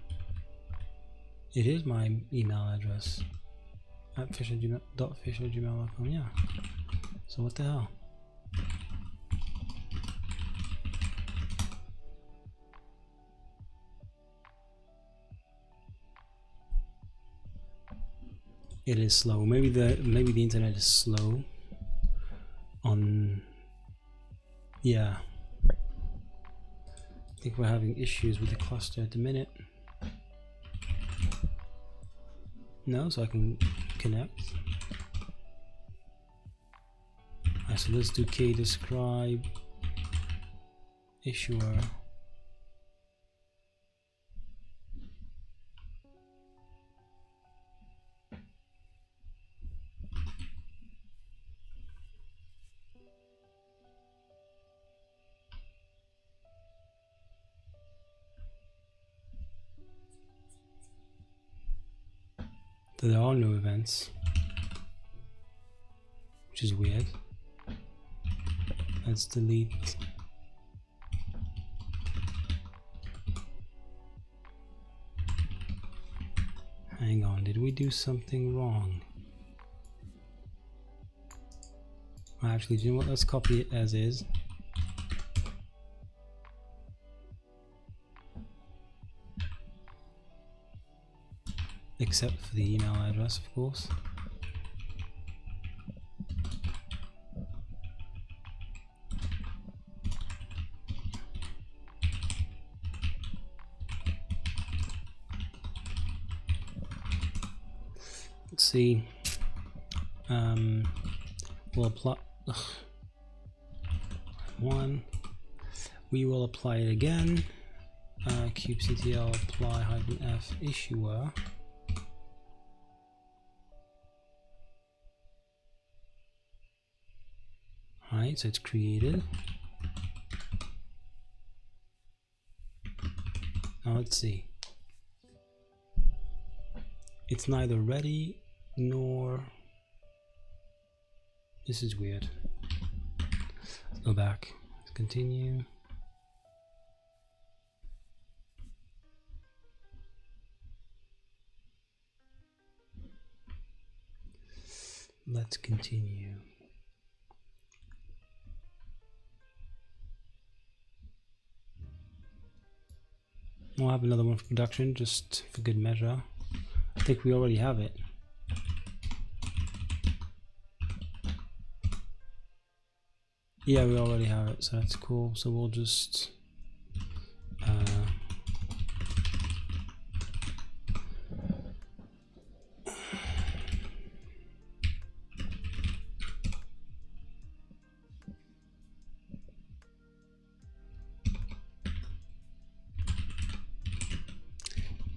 It is my email address at fisher@gmail.com, yeah. So what the hell? It is slow. Maybe the internet is slow on, yeah. I think we're having issues with the cluster at the minute. No, so I can connect. Alright, so let's do k-describe issuer. There are no events, which is weird. Let's delete. Hang on, did we do something wrong? Actually, do you know what? Let's copy it as is. Except for the email address, of course. Let's see. We'll apply one. We will apply it again. kubectl apply -f issuer. Alright, so it's created. Now let's see. It's neither ready nor... This is weird. Let's go back. Let's continue. Let's continue. We'll have another one for production, just for good measure. I think we already have it. Yeah, we already have it, so that's cool. So we'll just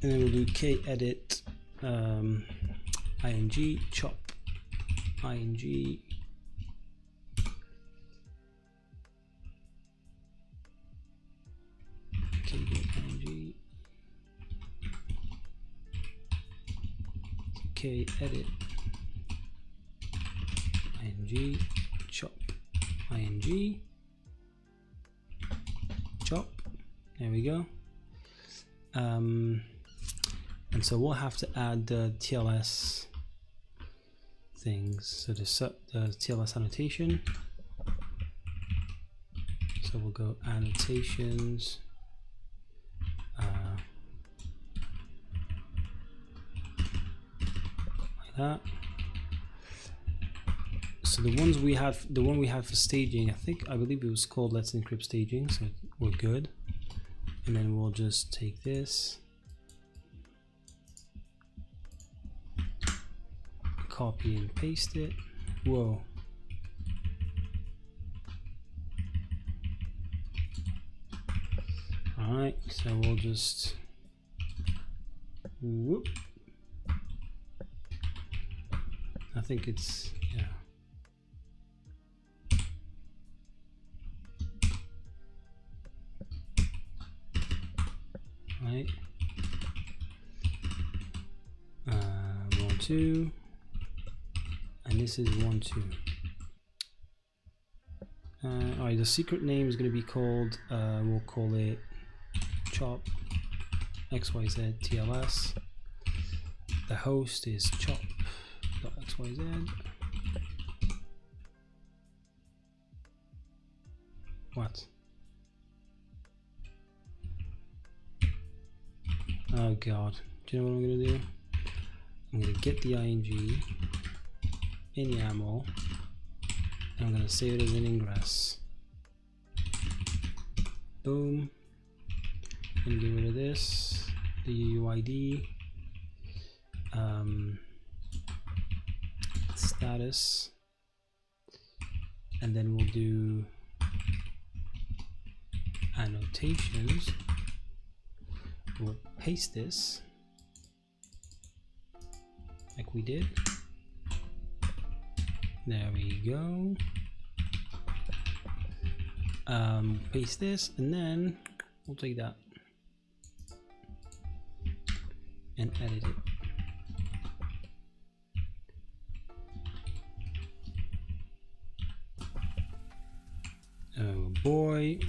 and then we'll do k-edit ing chop ing k-edit ing chop ing chop. There we go. And so we'll have to add the TLS things. So the TLS annotation. So we'll go annotations. Like that. So the one we had for staging, I believe it was called Let's Encrypt Staging. So we're good. And then we'll just take this, copy and paste it. Whoa. Alright, so we'll just whoop. I think it's, yeah. Right. 1, 2, and this is 1, 2. Alright, the secret name is going to be called, we'll call it chop xyz tls. The host is chop.xyz. What? Oh god, do you know what I'm going to do? I'm going to get the ing in YAML, and I'm going to save it as an ingress. Boom. And get rid of this, the UUID, status, and then we'll do annotations. We'll paste this like we did. There we go. Paste this, and then we'll take that and edit it. Oh boy.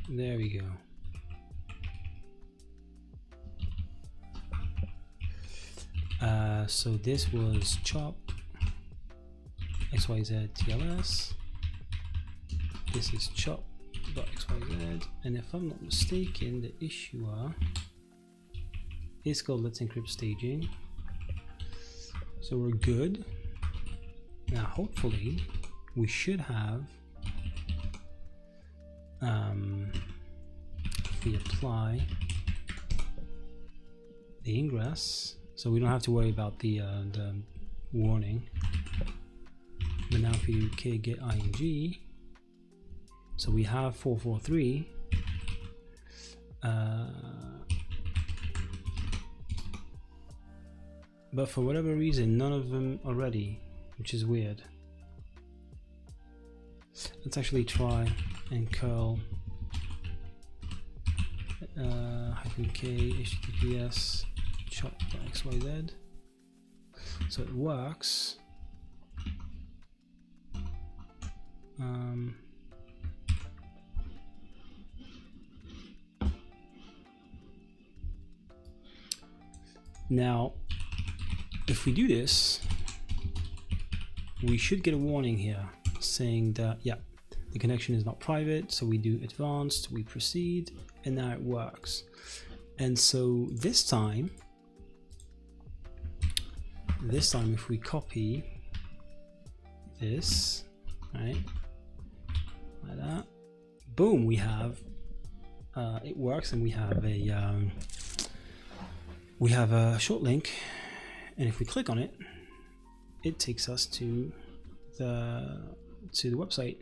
There we go. So this was chop xyz tls. This is chop.xyz, and if I'm not mistaken, the issuer is called Let's Encrypt Staging. So we're good. Now hopefully we should have, if we apply the ingress, so we don't have to worry about the warning. But now if we do k get ing, so we have 443. But for whatever reason, none of them are ready, which is weird. Let's actually try and curl -k https chop.xyz, so it works. Now if we do this, we should get a warning here saying that, yeah, the connection is not private. So we do advanced, we proceed, and now it works. And so this time if we copy this, right, like that, boom, we have it works, and we have a short link, and if we click on it, it takes us to the website.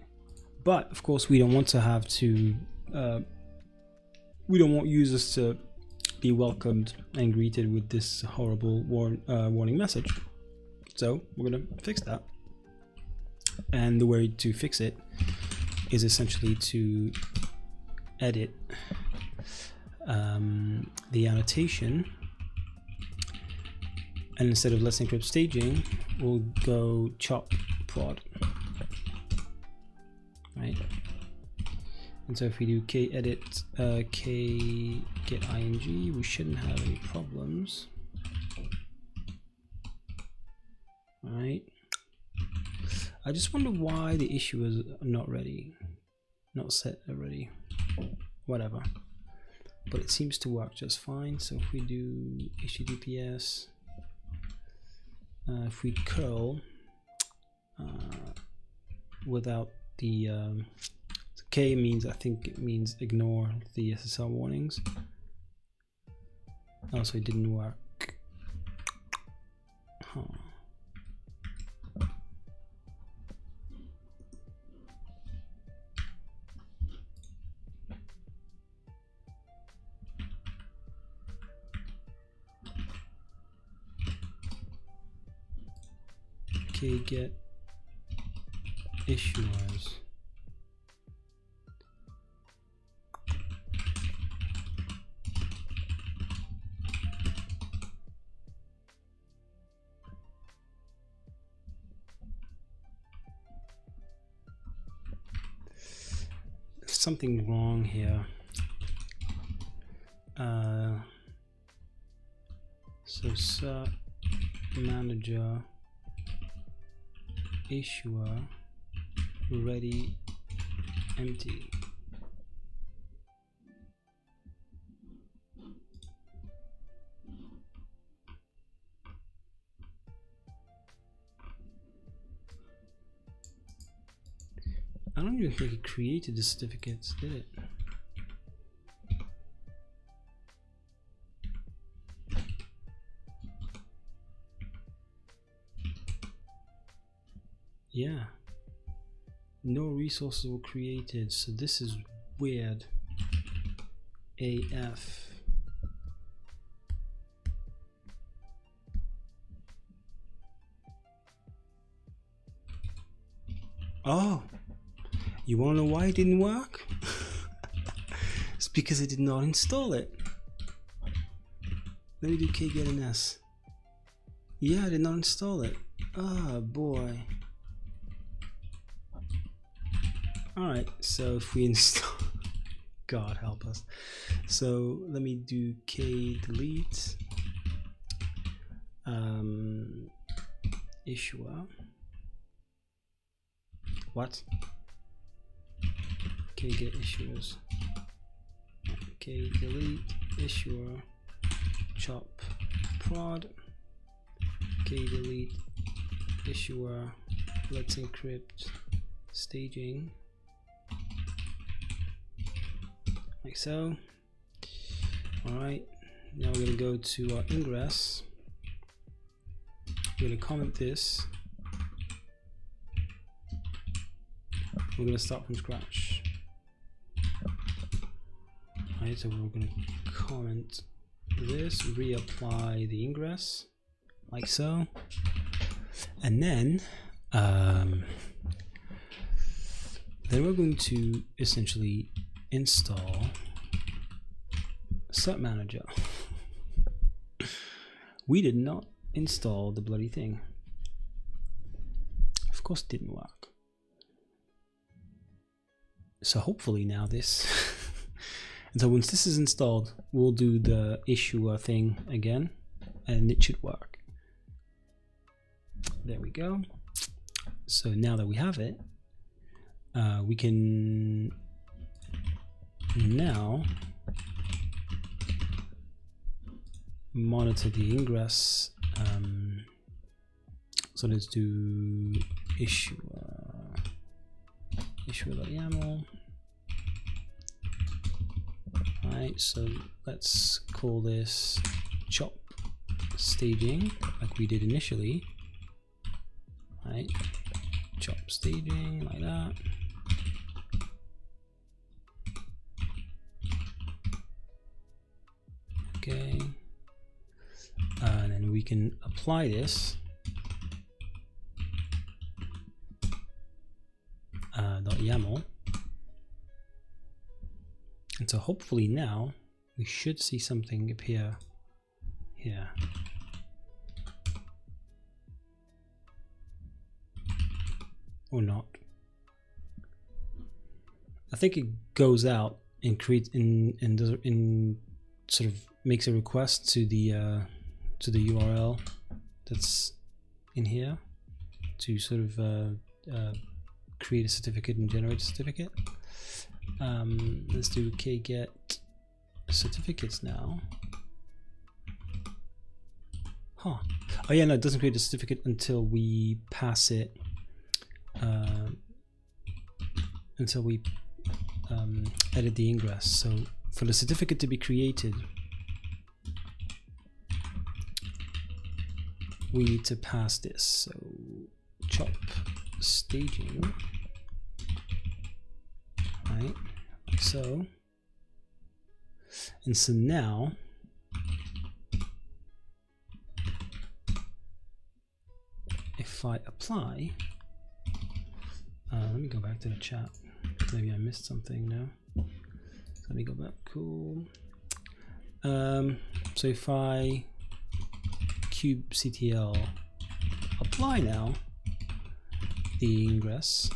But of course we don't want to have to we don't want users to be welcomed and greeted with this horrible warning message. So we're gonna fix that, and the way to fix it is essentially to edit the annotation, and instead of let's encrypt staging, we'll go chop prod, right? And so if we do k edit k get ing, we shouldn't have any problems, right? I just wonder why the issue is not ready, not set already, whatever. But it seems to work just fine. So if we do https, if we curl without the K means, I think it means ignore the SSL warnings. Also, it didn't work. Huh. Okay, get issuers. Something wrong here. So Cert-Manager issuer ready empty. I don't even think it created the certificates, did it? Yeah, no resources were created, so this is weird AF. Oh, you want to know why it didn't work? It's because I did not install it. Let me do kgetns. Yeah, I did not install it. Oh boy. Alright, so if we install, God help us. So let me do k delete issuer. What? K get issuers. K delete issuer chop prod. K delete issuer let's encrypt staging. Like so. Alright, now we're going to go to our Ingress. We're going to comment this. We're going to start from scratch. Alright, so we're going to comment this, reapply the Ingress, like so. And then we're going to essentially install Cert-Manager. We did not install the bloody thing. Of course it didn't work. So hopefully now this and so once this is installed, we'll do the issuer thing again and it should work. There we go. So now that we have it, we can now monitor the Ingress. So let's do issuer.yaml. Alright, so let's call this chop staging like we did initially. Right, chop staging like that. Okay, and then we can apply this .yaml, and so hopefully now we should see something appear here. Or not. I think it goes out and creates in sort of makes a request to the URL that's in here to sort of create a certificate and generate a certificate. Let's do kget certificates now. Huh. Oh yeah, no, it doesn't create a certificate until we pass it. Until we edit the Ingress. So for the certificate to be created, we need to pass this. So chop staging, right? Like so. And so now if I apply, let me go back to the chat. Maybe I missed something now. Let me go back. Cool. So if I kubectl apply now the Ingress.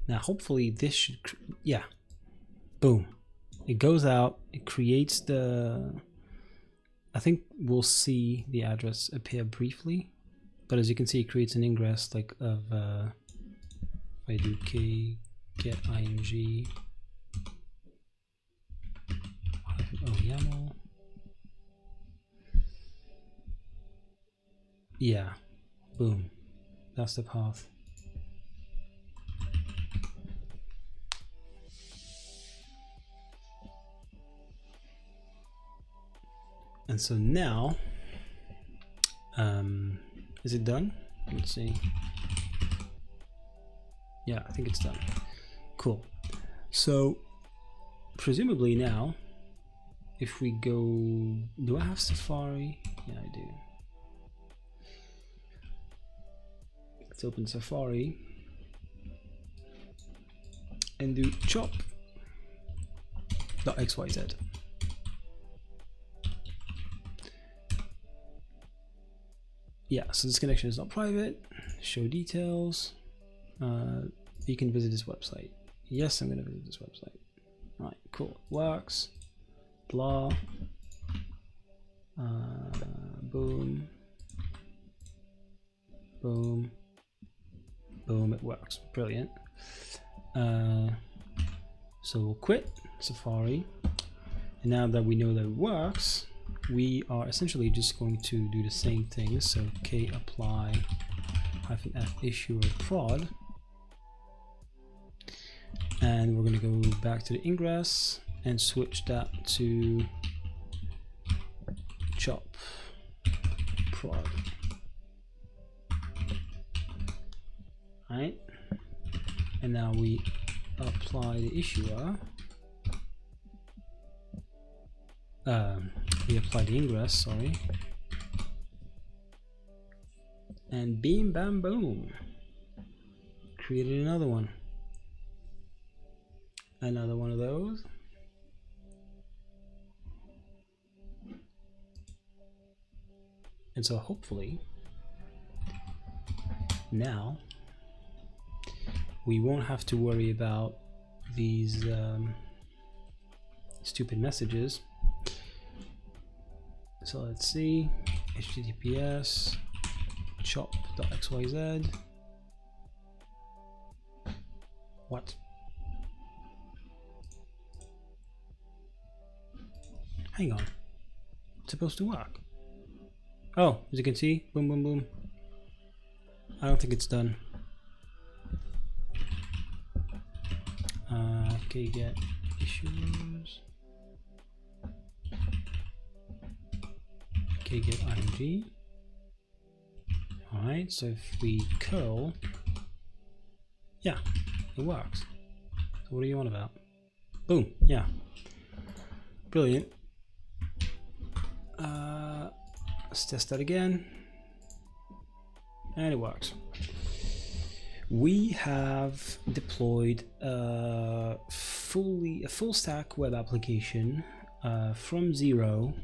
Now hopefully this should, yeah, boom. It goes out, it creates the, I think we'll see the address appear briefly. But as you can see, it creates an Ingress like of if I do kget ing -yaml. Yeah, boom. That's the path. And so now, is it done? Let's see. Yeah, I think it's done. Cool. So presumably now, if we go, do I have Safari? Yeah, I do. Let's open Safari and do chop.xyz. Yeah, so this connection is not private. Show details. You can visit this website. Yes, I'm going to visit this website. All right, cool. Works. Blah. Boom. Boom. Boom. It works. Brilliant. So we'll quit Safari. And now that we know that it works, we are essentially just going to do the same thing. So k-apply -f issuer prod, and we're going to go back to the Ingress and switch that to chop prod. Right, and now we apply the issuer. We apply the ingress, sorry, and beam bam boom, created another one of those. And so hopefully now we won't have to worry about these stupid messages. So let's see, https chop.xyz. What? Hang on, it's supposed to work. Oh, as you can see, boom, boom, boom. I don't think it's done. Okay, get issues. Okay, get ing. Alright, so if we curl, yeah, it works. So what are you on about? Boom, yeah. Brilliant. Let's test that again. And it works. We have deployed a full stack web application from zero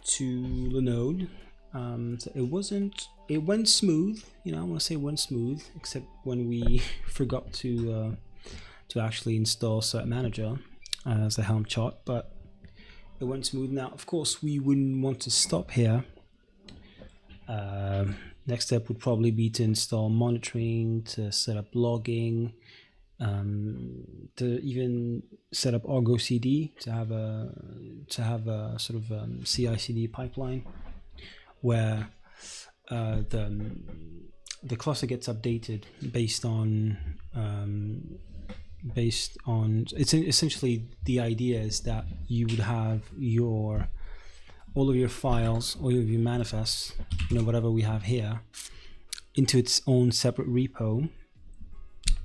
to Linode. So it went smooth, you know, I want to say it went smooth, except when we forgot to actually install Cert-Manager as a Helm chart, but it went smooth. Now, of course, we wouldn't want to stop here. Next step would probably be to install monitoring, to set up logging, to even set up Argo CD, to have a sort of CI/CD pipeline where the cluster gets updated based on it's essentially, the idea is that you would have all of your files, all of your manifests, you know, whatever we have here, into its own separate repo,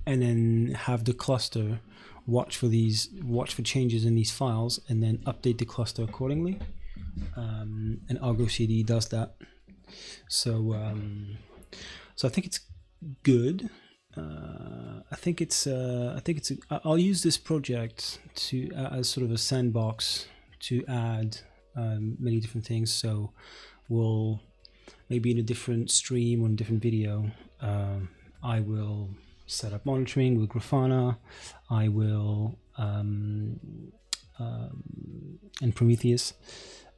and then have the cluster watch for changes in these files, and then update the cluster accordingly. And Argo CD does that. So I think it's good. I'll use this project to as sort of a sandbox to add many different things. So we'll maybe in a different stream or a different video, I will set up monitoring with Grafana. I will in Prometheus.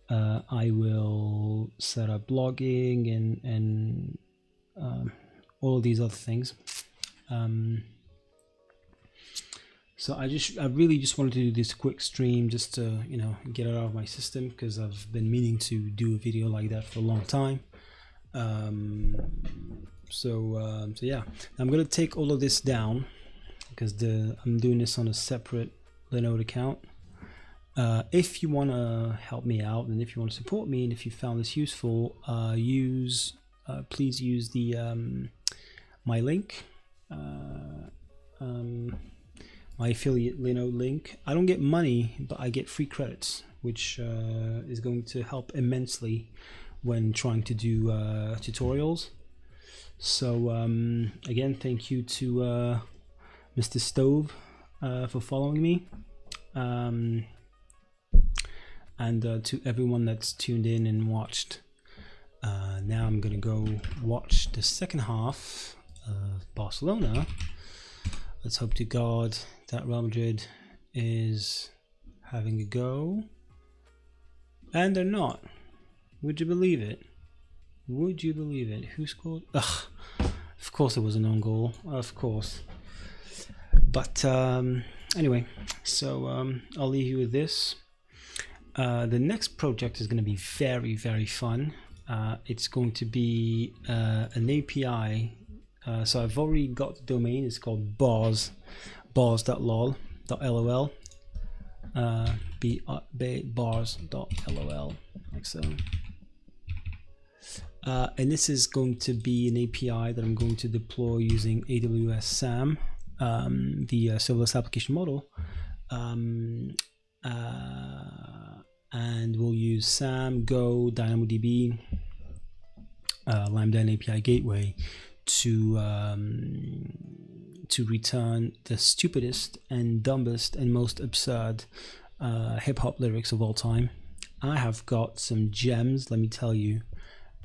I will set up logging and all of these other things. So I really just wanted to do this quick stream just to, you know, get it out of my system, because I've been meaning to do a video like that for a long time. So yeah, I'm gonna take all of this down because I'm doing this on a separate Linode account. If you want to help me out, and if you want to support me, and if you found this useful, please use the my link, my affiliate Linode link. I don't get money, but I get free credits, which is going to help immensely when trying to do tutorials. So again, thank you to Mr. Stove for following me. And to everyone that's tuned in and watched. Now I'm gonna go watch the second half of Barcelona. Let's hope to God that Real Madrid is having a go. And they're not. Would you believe it? Would you believe it? Who scored? Ugh, of course it was an own goal, of course. But anyway, so I'll leave you with this. The next project is going to be very, very fun. It's going to be an API. So I've already got the domain. It's called bars.lol. bars.lol, like so. And this is going to be an API that I'm going to deploy using AWS SAM, the serverless application model. And we'll use SAM, Go, DynamoDB, Lambda and API Gateway to return the stupidest and dumbest and most absurd hip-hop lyrics of all time. I have got some gems, let me tell you.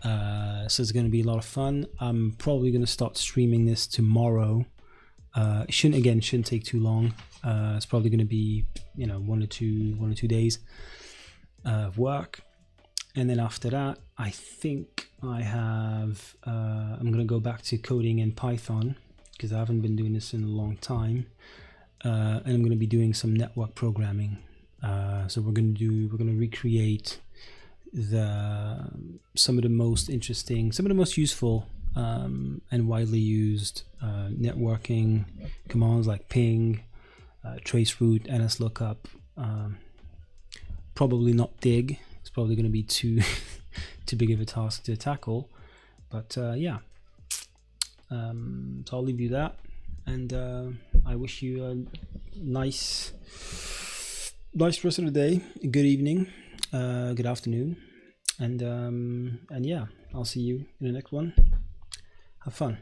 So it's going to be a lot of fun. I'm probably going to start streaming this tomorrow. It shouldn't take too long. It's probably going to be, you know, one or two days of work, and then after that, I think I have. I'm going to go back to coding in Python because I haven't been doing this in a long time, and I'm going to be doing some network programming. So we're going to recreate some of the most interesting, some of the most useful and widely used networking commands like ping, traceroute, nslookup. Probably not dig. It's probably going to be too big of a task to tackle. But yeah. So I'll leave you that, and I wish you a nice rest of the day, good evening, good afternoon, and yeah, I'll see you in the next one. Have fun.